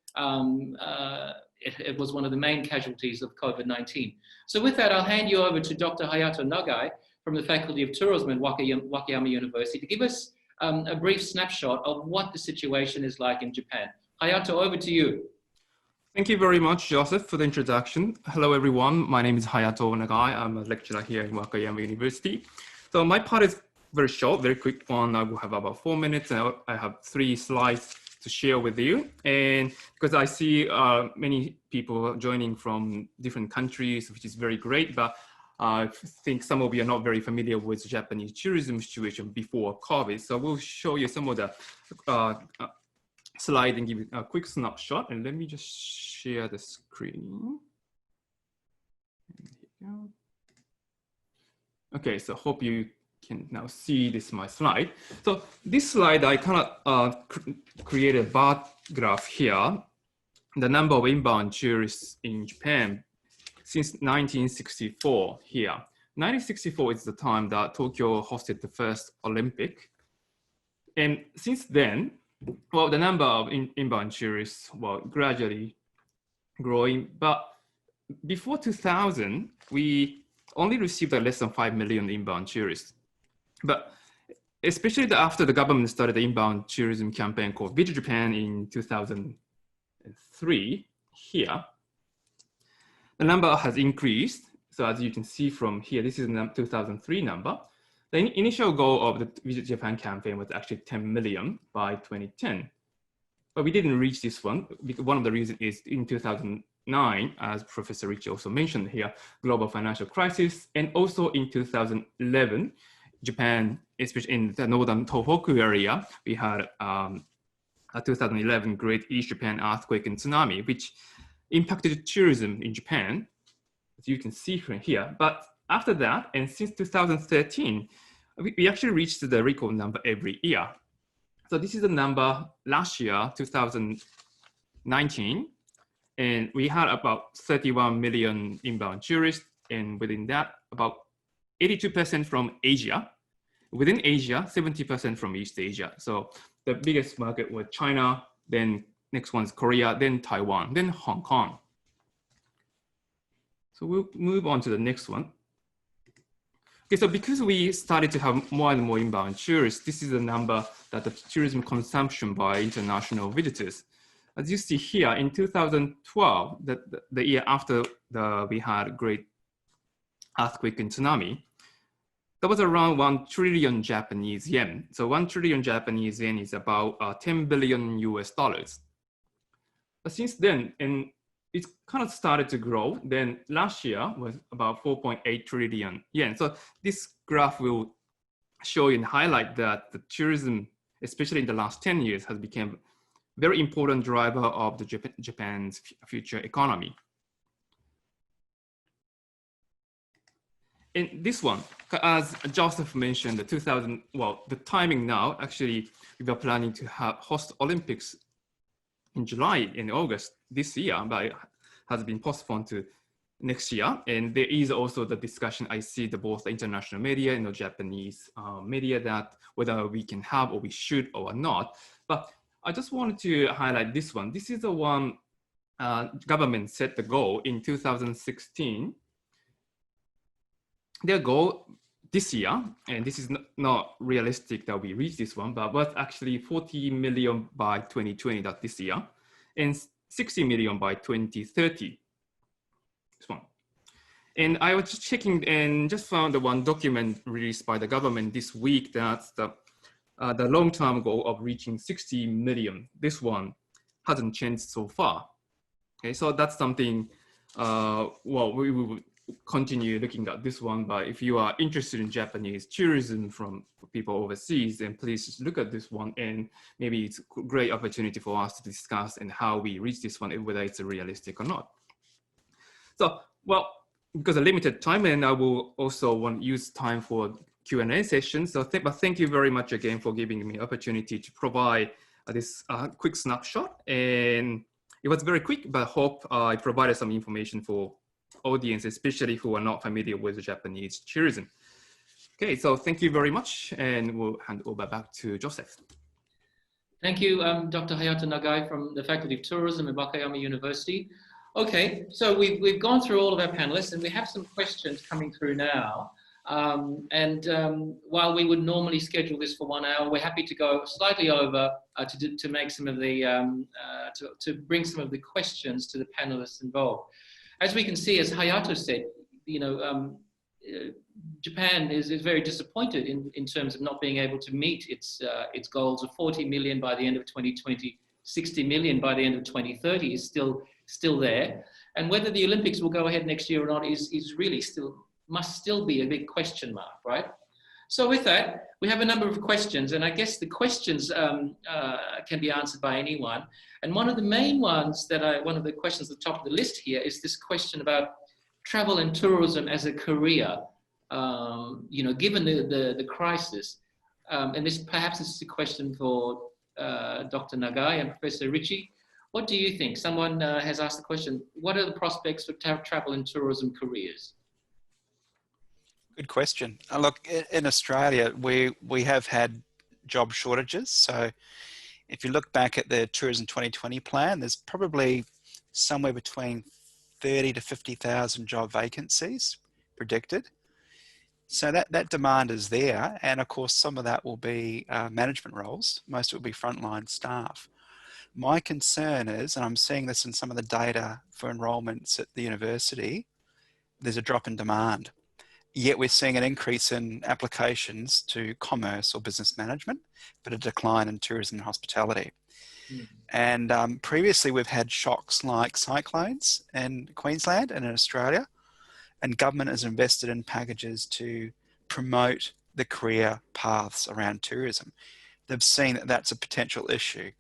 it was one of the main casualties of COVID-19. So with that, I'll hand you over to Dr. Hayato Nagai from the Faculty of Tourism at Wakayama University to give us a brief snapshot of what the situation is like in Japan. Hayato, over to you. Thank you very much, Joseph, for the introduction. Hello, everyone. My name is Hayato Nagai. I'm a lecturer here in Wakayama University. So my part is very short, very quick one. I will have about 4 minutes, and I have 3 slides to share with you. And because I see many people joining from different countries, which is very great, but I think some of you are not very familiar with Japanese tourism situation before COVID. So we'll show you some of the slide and give you a quick snapshot. And let me just share the screen. Here we go. Okay, so hope you can now see this my slide. So this slide, I kind of created a bar graph here. The number of inbound tourists in Japan since 1964 here. 1964 is the time that Tokyo hosted the first Olympic. And since then, well, the number of inbound tourists were gradually growing. But before 2000, we only received less than 5 million inbound tourists. But especially after the government started the inbound tourism campaign called Visit Japan in 2003 here, the number has increased. So as you can see from here, this is the 2003 number. The initial goal of the Visit Japan campaign was actually 10 million by 2010. But we didn't reach this one, because one of the reasons is in 2009, as Professor Ritchie also mentioned here, global financial crisis, and also in 2011, Japan, especially in the northern Tohoku area, we had a 2011 Great East Japan earthquake and tsunami, which impacted tourism in Japan, as you can see from here. But after that, and since 2013, we actually reached the record number every year. So this is the number last year, 2019, and we had about 31 million inbound tourists, and within that, about 82% from Asia. Within Asia, 70% from East Asia. So the biggest market was China, then next one is Korea, then Taiwan, then Hong Kong. So we'll move on to the next one. Okay, so because we started to have more and more inbound tourists, this is the number that the tourism consumption by international visitors. As you see here, in 2012, the year after we had great earthquake and tsunami, that was around 1 trillion Japanese yen. So 1 trillion Japanese yen is about 10 billion US dollars. But since then, and it's kind of started to grow. Then last year was about 4.8 trillion yen. So this graph will show you and highlight that the tourism, especially in the last 10 years, has become a very important driver of the Japan's future economy. In this one, as Joseph mentioned, the timing now, actually, we were planning to host Olympics in July and August this year, but it has been postponed to next year. And there is also the discussion, I see both the international media and the Japanese media, that whether we can have or we should or not. But I just wanted to highlight this one. This is the one government set the goal in 2016. Their goal this year, and this is not realistic that we reach this one, but was actually 40 million by 2020, that this year, and 60 million by 2030. This one. And I was just checking and just found the one document released by the government this week that's the long-term goal of reaching 60 million. This one hasn't changed so far. Okay, so that's something, well, we will continue looking at this one, but if you are interested in Japanese tourism from people overseas, then please just look at this one, and maybe it's a great opportunity for us to discuss and how we reach this one, whether it's realistic or not. So, well, because of limited time, and I will also want to use time for Q&A session. So but thank you very much again for giving me opportunity to provide this quick snapshot. And it was very quick, but I hope I provided some information for audience, especially who are not familiar with Japanese tourism. Okay, so thank you very much, and we'll hand over back to Joseph. Thank you, Dr. Hayato Nagai from the Faculty of Tourism at Wakayama University. Okay, so we've gone through all of our panelists, and we have some questions coming through now. While we would normally schedule this for 1 hour, we're happy to go slightly over to make some of the to bring some of the questions to the panelists involved. As we can see, as Hayato said, you know, Japan is very disappointed in terms of not being able to meet its goals of 40 million by the end of 2020, 60 million by the end of 2030 is still there. And whether the Olympics will go ahead next year or not is really must still be a big question mark, right? So with that, we have a number of questions, and I guess the questions can be answered by anyone. And one of the main ones one of the questions at the top of the list here is this question about travel and tourism as a career, you know, given the crisis. And perhaps this is a question for Dr. Nagai and Professor Ritchie. What do you think? Someone has asked the question, what are the prospects for travel and tourism careers? Good question. Look, in Australia, we have had job shortages. So if you look back at the Tourism 2020 plan, there's probably somewhere between 30 to 50,000 job vacancies predicted. So that demand is there. And of course, some of that will be management roles. Most of it will be frontline staff. My concern is, and I'm seeing this in some of the data for enrollments at the university, there's a drop in demand. Yet we're seeing an increase in applications to commerce or business management, but a decline in tourism and hospitality. Mm-hmm. And previously we've had shocks like cyclones in Queensland and in Australia, and government has invested in packages to promote the career paths around tourism. They've seen that that's a potential issue,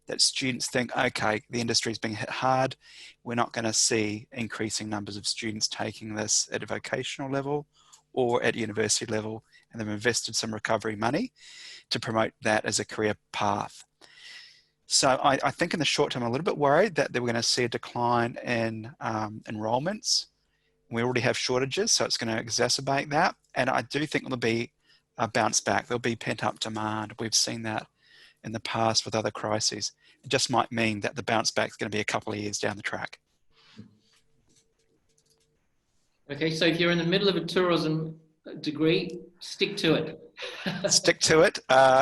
that students think, okay, the industry's being hit hard. We're not going to see increasing numbers of students taking this at a vocational level or at university level, and they've invested some recovery money to promote that as a career path. So I think in the short term, I'm a little bit worried that we're going to see a decline in enrollments. We already have shortages, so it's going to exacerbate that. And I do think there'll be a bounce back. There'll be pent-up demand. We've seen that in the past with other crises. It just might mean that the bounce back is going to be a couple of years down the track. Okay, so if you're in the middle of a tourism degree, stick to it. Stick to it.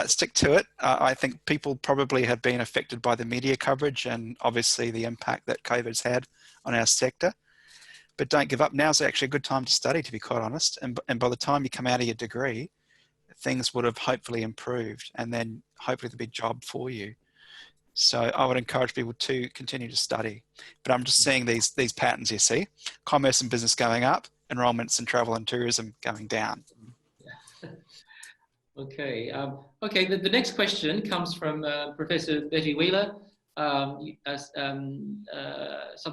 Stick to it. I think people probably have been affected by the media coverage and obviously the impact that COVID's had on our sector. But don't give up. Now's actually a good time to study, to be quite honest. And by the time you come out of your degree, things would have hopefully improved, and then hopefully there'll be a job for you. So I would encourage people to continue to study. But I'm just seeing these patterns you see. Commerce and business going up, enrollments in travel and tourism going down. Okay. Okay. The next question comes from Professor Betty Wheeler, Southern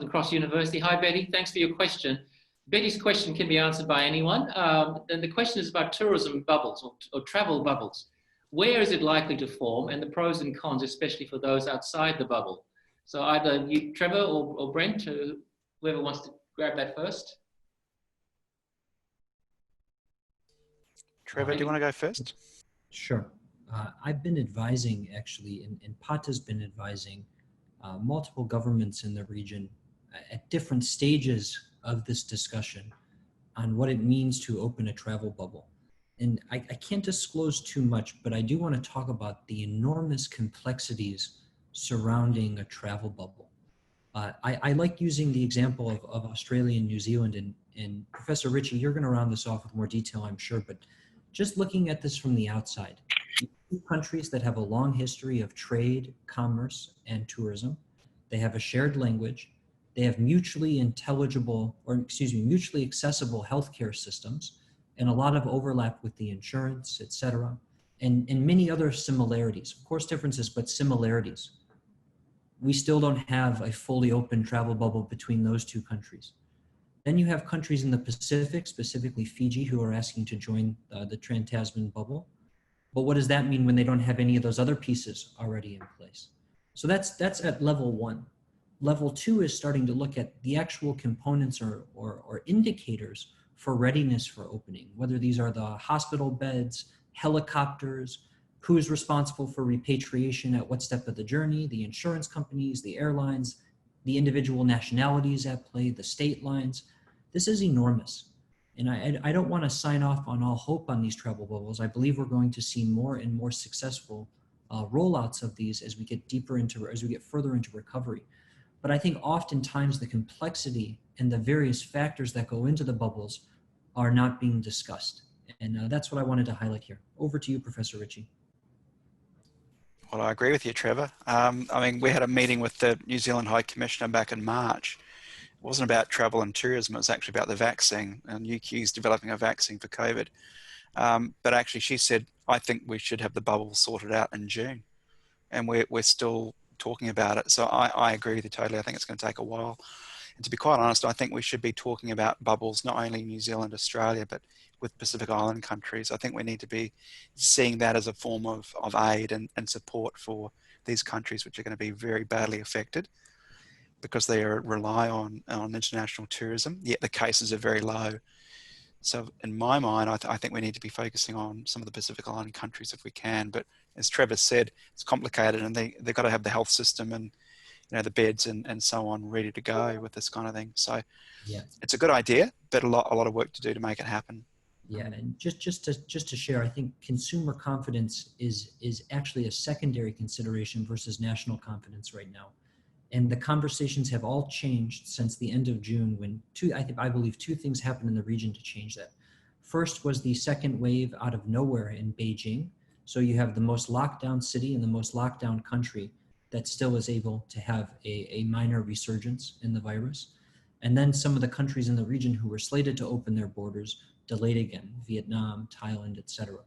Cross University. Hi, Betty. Thanks for your question. Betty's question can be answered by anyone. And the question is about tourism bubbles or travel bubbles. Where is it likely to form, and the pros and cons, especially for those outside the bubble? So either you, Trevor or Brent, whoever wants to grab that first. Trevor, do you want to go first? Sure. I've been advising, actually, and Pata's been advising multiple governments in the region at different stages of this discussion on what it means to open a travel bubble. And I can't disclose too much, but I do want to talk about the enormous complexities surrounding a travel bubble. I like using the example of Australia and New Zealand, and Professor Ritchie, you're going to round this off with more detail, I'm sure, but just looking at this from the outside, two countries that have a long history of trade, commerce, and tourism. They have a shared language. They have mutually intelligible, or excuse me, mutually accessible healthcare systems, and a lot of overlap with the insurance, et cetera, and many other similarities. Of course, differences, but similarities. We still don't have a fully open travel bubble between those two countries. Then you have countries in the Pacific, specifically Fiji, who are asking to join the Trans-Tasman bubble. But what does that mean when they don't have any of those other pieces already in place? So that's at level one. Level two is starting to look at the actual components or indicators for readiness for opening, whether these are the hospital beds, helicopters, who's responsible for repatriation at what step of the journey, the insurance companies, the airlines, the individual nationalities at play, the state lines. This is enormous. And I don't want to sign off on all hope on these travel bubbles. I believe we're going to see more and more successful rollouts of these as we get further into recovery. But I think oftentimes the complexity and the various factors that go into the bubbles are not being discussed. And that's what I wanted to highlight here. Over to you, Professor Ritchie. Well, I agree with you, Trevor. I mean, we had a meeting with the New Zealand High Commissioner back in March. It wasn't about travel and tourism, it was actually about the vaccine, and UQ's developing a vaccine for COVID. But actually she said, I think we should have the bubble sorted out in June. And we're still talking about it. So I agree with you totally. I think it's going to take a while. And to be quite honest, I think we should be talking about bubbles, not only New Zealand, Australia, but with Pacific Island countries. I think we need to be seeing that as a form of aid and support for these countries, which are going to be very badly affected because they rely on international tourism, yet the cases are very low. So in my mind, I think we need to be focusing on some of the Pacific Island countries if we can. But as Trevor said, it's complicated, and they've got to have the health system and the beds and so on ready to go with this kind of thing. So yeah, it's a good idea, but a lot of work to do to make it happen. Yeah, and just to share, I think consumer confidence is actually a secondary consideration versus national confidence right now. And the conversations have all changed since the end of June when I believe two things happened in the region to change that. First was the second wave out of nowhere in Beijing. So you have the most lockdown city and the most lockdown country that still is able to have a minor resurgence in the virus. And then some of the countries in the region who were slated to open their borders delayed again, Vietnam, Thailand, etc.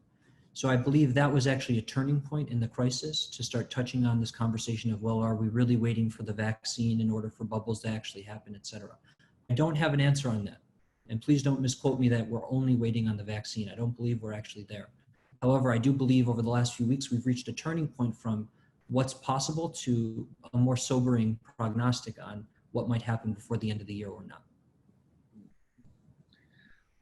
So I believe that was actually a turning point in the crisis to start touching on this conversation of, well, are we really waiting for the vaccine in order for bubbles to actually happen, etc. I don't have an answer on that. And please don't misquote me that we're only waiting on the vaccine. I don't believe we're actually there. However, I do believe over the last few weeks, we've reached a turning point from what's possible to a more sobering prognostic on what might happen before the end of the year or not.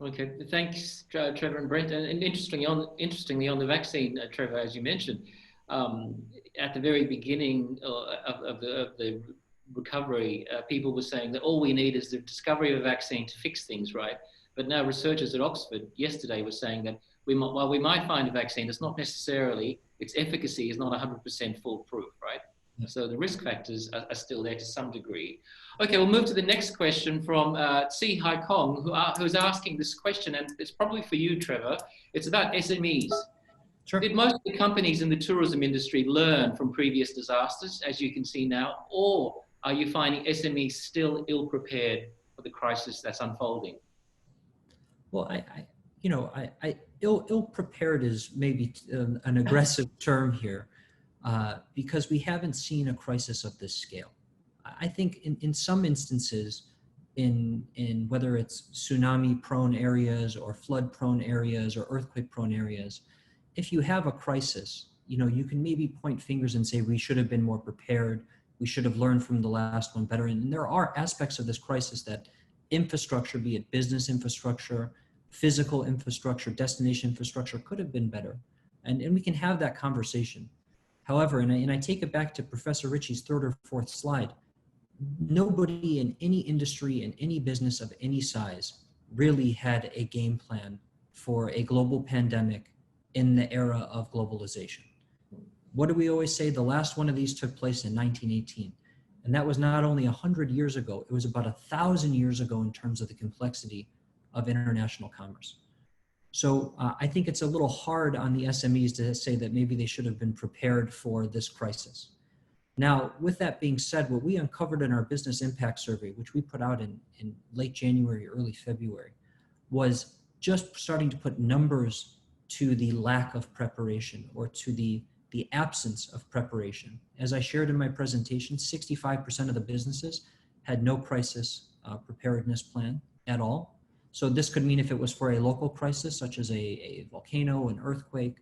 Okay, thanks, Trevor and Brent. And interestingly on the vaccine, Trevor, as you mentioned, at the very beginning of the recovery, people were saying that all we need is the discovery of a vaccine to fix things, right? But now researchers at Oxford yesterday were saying that while we might find a vaccine, it's not necessarily, its efficacy is not 100% foolproof, right? So the risk factors are still there to some degree. Okay, we'll move to the next question from Si Hai Kong, who's asking this question, and it's probably for you, Trevor. It's about SMEs. Sure. Did most of the companies in the tourism industry learn from previous disasters, as you can see now, or are you finding SMEs still ill-prepared for the crisis that's unfolding? Well, ill-prepared is maybe an aggressive term here. Because we haven't seen a crisis of this scale. I think in some instances, in whether it's tsunami-prone areas or flood-prone areas or earthquake-prone areas, if you have a crisis, you can maybe point fingers and say we should have been more prepared We should have learned from the last one better. And there are aspects of this crisis that infrastructure, be it business infrastructure, physical infrastructure, destination infrastructure, could have been better. And we can have that conversation. However, and I take it back to Professor Ritchie's third or fourth slide, nobody in any industry, in any business of any size, really had a game plan for a global pandemic in the era of globalization. What do we always say? The last one of these took place in 1918. And that was not only 100 years ago, it was about 1,000 years ago in terms of the complexity of international commerce. So I think it's a little hard on the SMEs to say that maybe they should have been prepared for this crisis. Now, with that being said, what we uncovered in our business impact survey, which we put out in late January, early February, was just starting to put numbers to the lack of preparation or to the absence of preparation. As I shared in my presentation, 65% of the businesses had no crisis preparedness plan at all. So this could mean if it was for a local crisis, such as a volcano, an earthquake,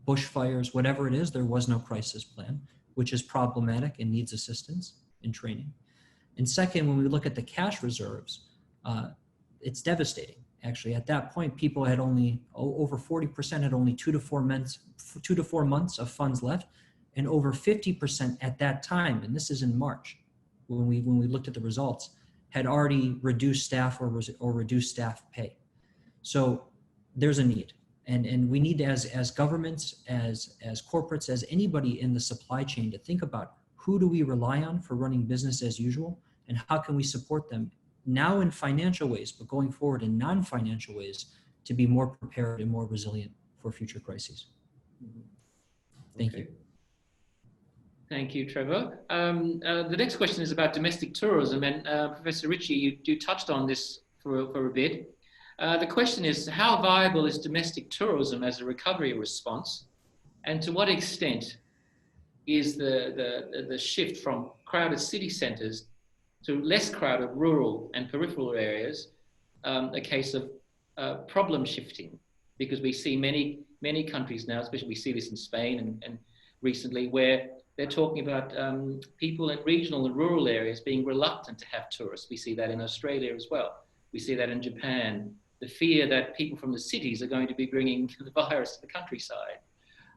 bushfires, whatever it is, there was no crisis plan, which is problematic and needs assistance and training. And second, when we look at the cash reserves, it's devastating. Actually, at that point, people had only, over 40% had only 2 to 4 months of funds left, and over 50% at that time, and this is in March, when we looked at the results, had already reduced staff or reduced staff pay. So there's a need. And we need, as governments, as corporates, as anybody in the supply chain, to think about who do we rely on for running business as usual, and how can we support them now in financial ways, but going forward in non-financial ways to be more prepared and more resilient for future crises. Thank you. Thank you, Trevor. The next question is about domestic tourism, and Professor Ritchie, you touched on this for a bit. The question is, how viable is domestic tourism as a recovery response, and to what extent is the shift from crowded city centres to less crowded rural and peripheral areas a case of problem shifting? Because we see many countries now, especially we see this in Spain and recently, where they're talking about people in regional and rural areas being reluctant to have tourists. We see that in Australia as well. We see that in Japan. The fear that people from the cities are going to be bringing the virus to the countryside.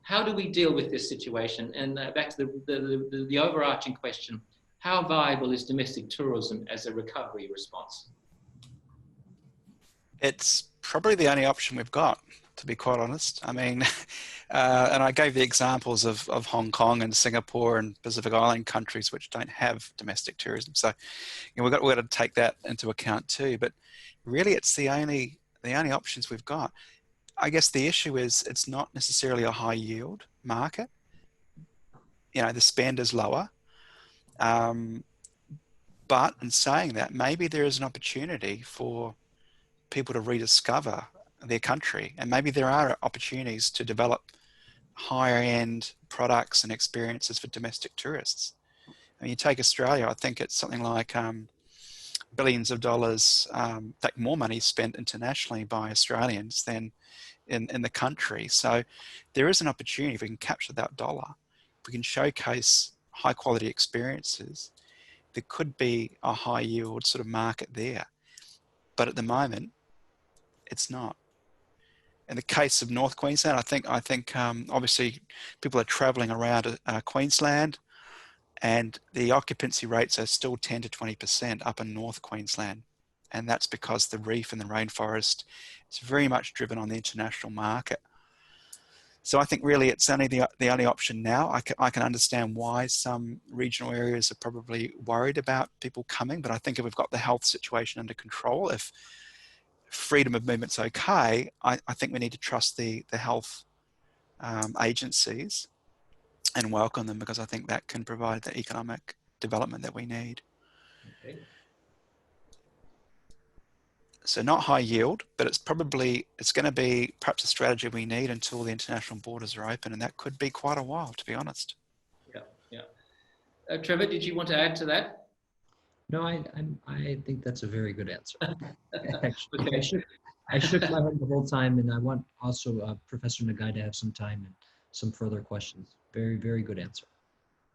How do we deal with this situation? And back to the overarching question, how viable is domestic tourism as a recovery response? It's probably the only option we've got, to be quite honest. I mean, and I gave the examples of Hong Kong and Singapore and Pacific Island countries which don't have domestic tourism. So we've got to take that into account too. But really, it's the only options we've got. I guess the issue is it's not necessarily a high yield market. The spend is lower. But in saying that, maybe there is an opportunity for people to rediscover their country, and maybe there are opportunities to develop higher end products and experiences for domestic tourists. I mean, you take Australia, I think it's something like billions of dollars, in fact more money spent internationally by Australians than in the country. So there is an opportunity if we can capture that dollar, if we can showcase high quality experiences, there could be a high yield sort of market there. But at the moment, it's not. In the case of North Queensland, I think obviously people are travelling around Queensland, and the occupancy rates are still 10 to 20% up in North Queensland. And that's because the reef and the rainforest is very much driven on the international market. So I think really it's only the only option now. I can understand why some regional areas are probably worried about people coming, but I think if we've got the health situation under control, if freedom of movement's okay, I think we need to trust the health agencies and welcome them, because I think that can provide the economic development that we need. Okay. So not high yield, but it's going to be perhaps a strategy we need until the international borders are open, and that could be quite a while, to be honest. Yeah. Trevor, did you want to add to that? No, I think that's a very good answer. Actually, Okay. I shook my head the whole time, and I want also Professor Nagai to have some time and some further questions. Very, very good answer.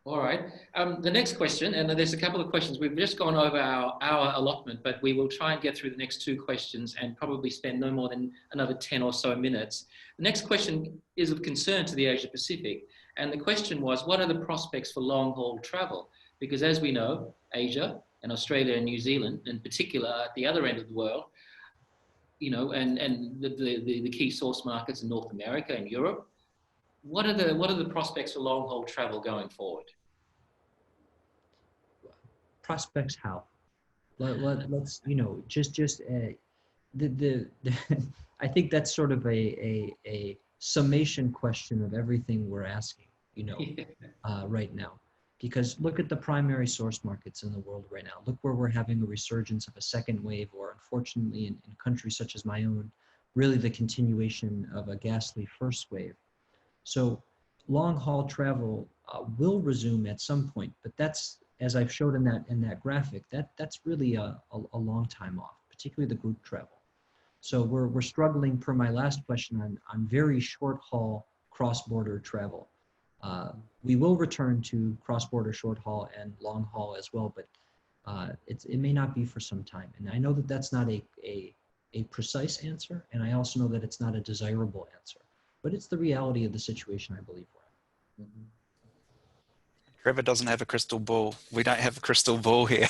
All right. The next question, and there's a couple of questions. We've just gone over our hour allotment, but we will try and get through the next two questions and probably spend no more than another 10 or so minutes. The next question is of concern to the Asia Pacific. And the question was, what are the prospects for long haul travel? Because as we know, Asia and Australia and New Zealand in particular at the other end of the world, you know, and the key source markets in North America and Europe, what are the prospects for long haul travel going forward? Prospects how? Let's, you know, I think that's sort of a summation question of everything we're asking, you know, right now. Because look at the primary source markets in the world right now. Look where we're having a resurgence of a second wave, or unfortunately in countries such as my own, really the continuation of a ghastly first wave. So long haul travel will resume at some point, but that's, as I've showed in that graphic, that's really a long time off, particularly the group travel. So we're struggling, per my last question, on very short haul cross-border travel. We will return to cross-border short haul and long haul as well, but it may not be for some time. And I know that that's not a precise answer, and I also know that it's not a desirable answer, but it's the reality of the situation I believe we're in. Mm-hmm. Trevor doesn't have a crystal ball. We don't have a crystal ball here.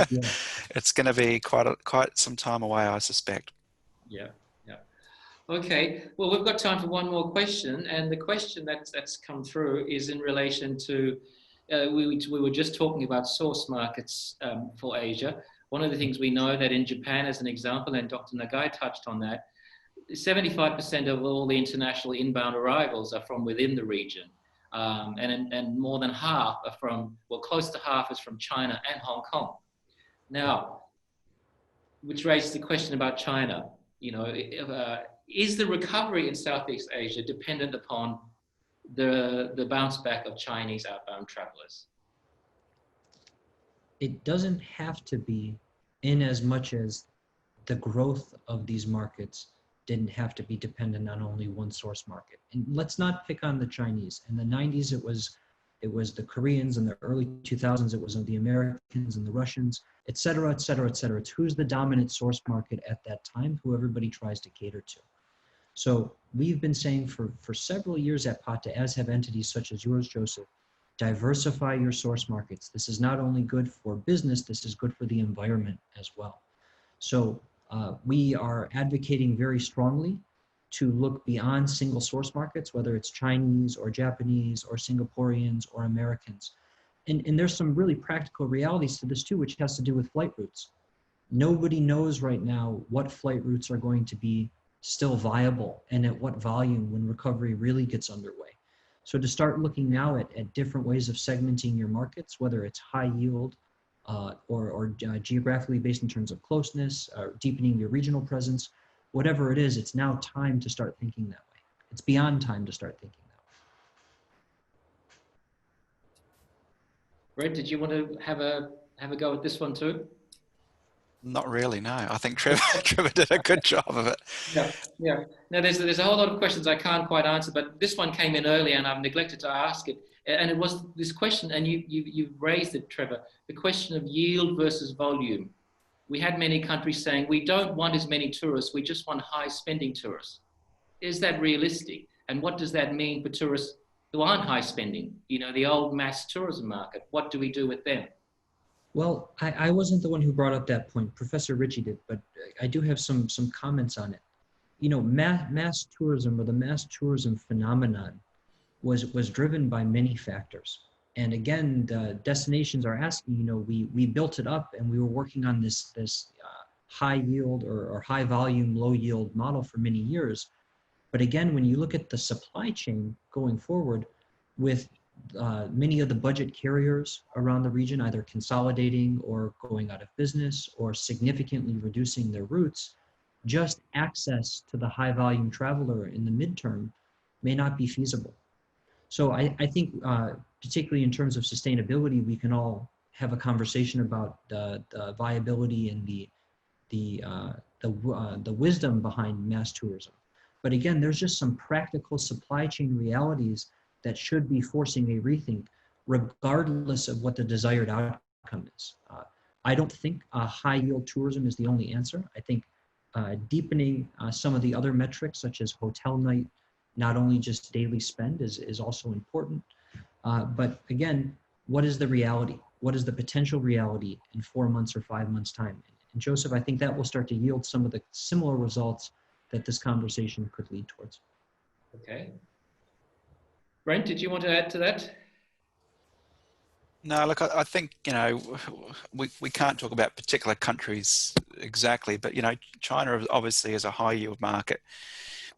Yeah. It's going to be quite some time away, I suspect. Yeah, yeah. Okay, well, we've got time for one more question, and the question that's come through is in relation to, we were just talking about source markets for Asia. One of the things we know that in Japan, as an example, and Dr. Nagai touched on that, 75% of all the international inbound arrivals are from within the region. And more than half are from, well, close to half is from China and Hong Kong. Now, which raises the question about China. You know, is the recovery in Southeast Asia dependent upon the bounce back of Chinese outbound travelers? It doesn't have to be, in as much as the growth of these markets didn't have to be dependent on only one source market. And let's not pick on the Chinese. In the 90s, it was the Koreans. In the early 2000s, it was the Americans and the Russians, et cetera, et cetera, et cetera. It's who's the dominant source market at that time, who everybody tries to cater to. So we've been saying for several years at PATA, as have entities such as yours, Joseph, diversify your source markets. This is not only good for business, this is good for the environment as well. So we are advocating very strongly to look beyond single source markets, whether it's Chinese or Japanese or Singaporeans or Americans. And there's some really practical realities to this too, which has to do with flight routes. Nobody knows right now what flight routes are going to be still viable and at what volume when recovery really gets underway. So to start looking now at different ways of segmenting your markets, whether it's high yield or geographically based in terms of closeness, deepening your regional presence, whatever it is, it's now time to start thinking that way. It's beyond time to start thinking that way. Brent, did you want to have a go at this one too? Not really, no. I think Trevor did a good job of it. Yeah, yeah. Now there's a whole lot of questions I can't quite answer, but this one came in early and I've neglected to ask it. And it was this question, and you raised it, Trevor, the question of yield versus volume. We had many countries saying, we don't want as many tourists, we just want high spending tourists. Is that realistic? And what does that mean for tourists who aren't high spending? You know, the old mass tourism market, what do we do with them? Well, I wasn't the one who brought up that point. Professor Ritchie did, but I do have some comments on it. You know, mass tourism, or the mass tourism phenomenon, was driven by many factors. And again, the destinations are asking, you know, we built it up and we were working on this high yield or high volume, low yield model for many years. But again, when you look at the supply chain going forward with many of the budget carriers around the region either consolidating or going out of business or significantly reducing their routes, just access to the high volume traveler in the midterm may not be feasible. So I think particularly in terms of sustainability, we can all have a conversation about the viability and the wisdom behind mass tourism. But again, there's just some practical supply chain realities that should be forcing a rethink, regardless of what the desired outcome is. I don't think high yield tourism is the only answer. I think deepening some of the other metrics such as hotel night, not only just daily spend is also important. But again, what is the reality? What is the potential reality in 4 months or 5 months time? And Joseph, I think that will start to yield some of the similar results that this conversation could lead towards. Okay. Brent, did you want to add to that? No, look, I think, you know, we can't talk about particular countries exactly, but, you know, China obviously is a high yield market,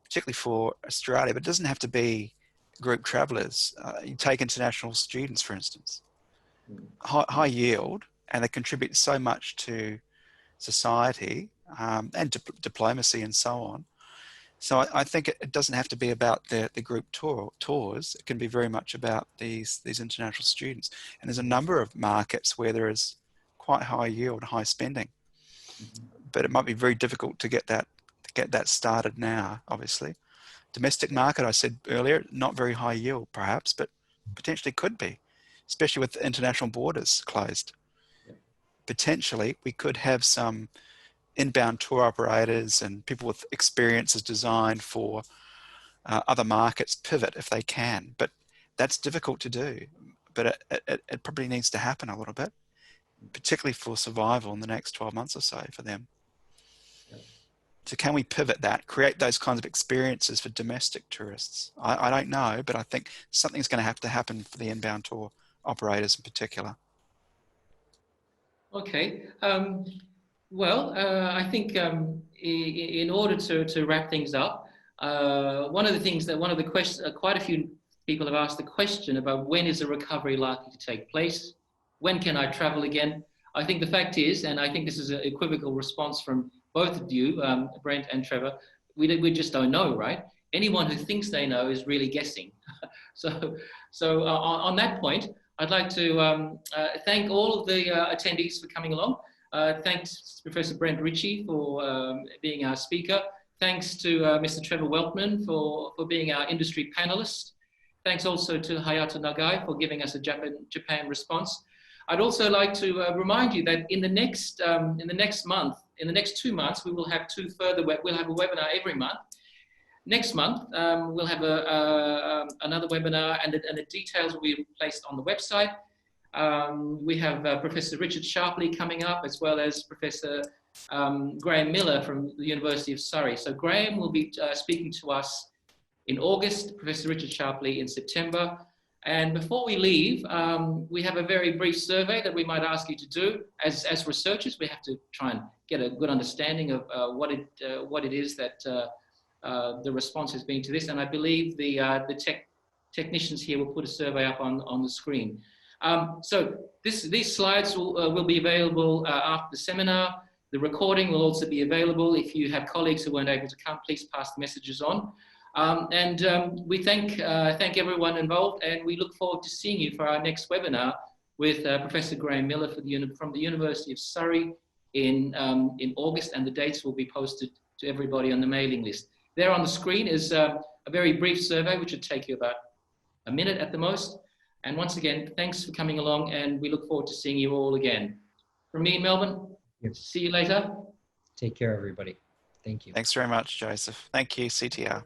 particularly for Australia, but it doesn't have to be group travelers. You take international students, for instance, high yield, and they contribute so much to society and diplomacy and so on. So I think it doesn't have to be about the group tours. It can be very much about these international students. And there's a number of markets where there is quite high yield, high spending, but it might be very difficult to get that started now. Obviously, domestic market, I said earlier, not very high yield perhaps, but potentially could be, especially with international borders closed. Potentially, we could have some inbound tour operators and people with experiences designed for other markets pivot if they can, but that's difficult to do. But it probably needs to happen a little bit, particularly for survival in the next 12 months or so for them. So can we pivot that, create those kinds of experiences for domestic tourists? I don't know, but I think something's going to have to happen for the inbound tour operators in particular. Okay. Well, I think in order to wrap things up, one of the questions, quite a few people have asked the question about when is the recovery likely to take place? When can I travel again? I think the fact is, and I think this is an equivocal response from both of you, Brent and Trevor, we just don't know, right? Anyone who thinks they know is really guessing. So on that point, I'd like to thank all of the attendees for coming along. Thanks Professor Brent Ritchie for being our speaker. Thanks to Mr. Trevor Weltman for being our industry panelist. Thanks also to Hayato Nagai for giving us a Japan response. I'd also like to remind you that in the next 2 months, we will have we'll have a webinar every month. Next month, we'll have another webinar, and the details will be placed on the website. We have Professor Richard Sharpley coming up, as well as Professor Graham Miller from the University of Surrey. So Graham will be speaking to us in August, Professor Richard Sharpley in September. And before we leave, we have a very brief survey that we might ask you to do. As researchers, we have to try and get a good understanding of what it is that the response has been to this. And I believe the technicians here will put a survey up on the screen. So these slides will be available after the seminar. The recording will also be available. If you have colleagues who weren't able to come, please pass the messages on. We thank everyone involved, and we look forward to seeing you for our next webinar with Professor Graham Miller from the University of Surrey in August, and the dates will be posted to everybody on the mailing list. There on the screen is a very brief survey, which would take you about a minute at the most. And once again, thanks for coming along, and we look forward to seeing you all again. From me in Melbourne, see you later. Take care, everybody. Thank you. Thanks very much, Joseph. Thank you, CTR.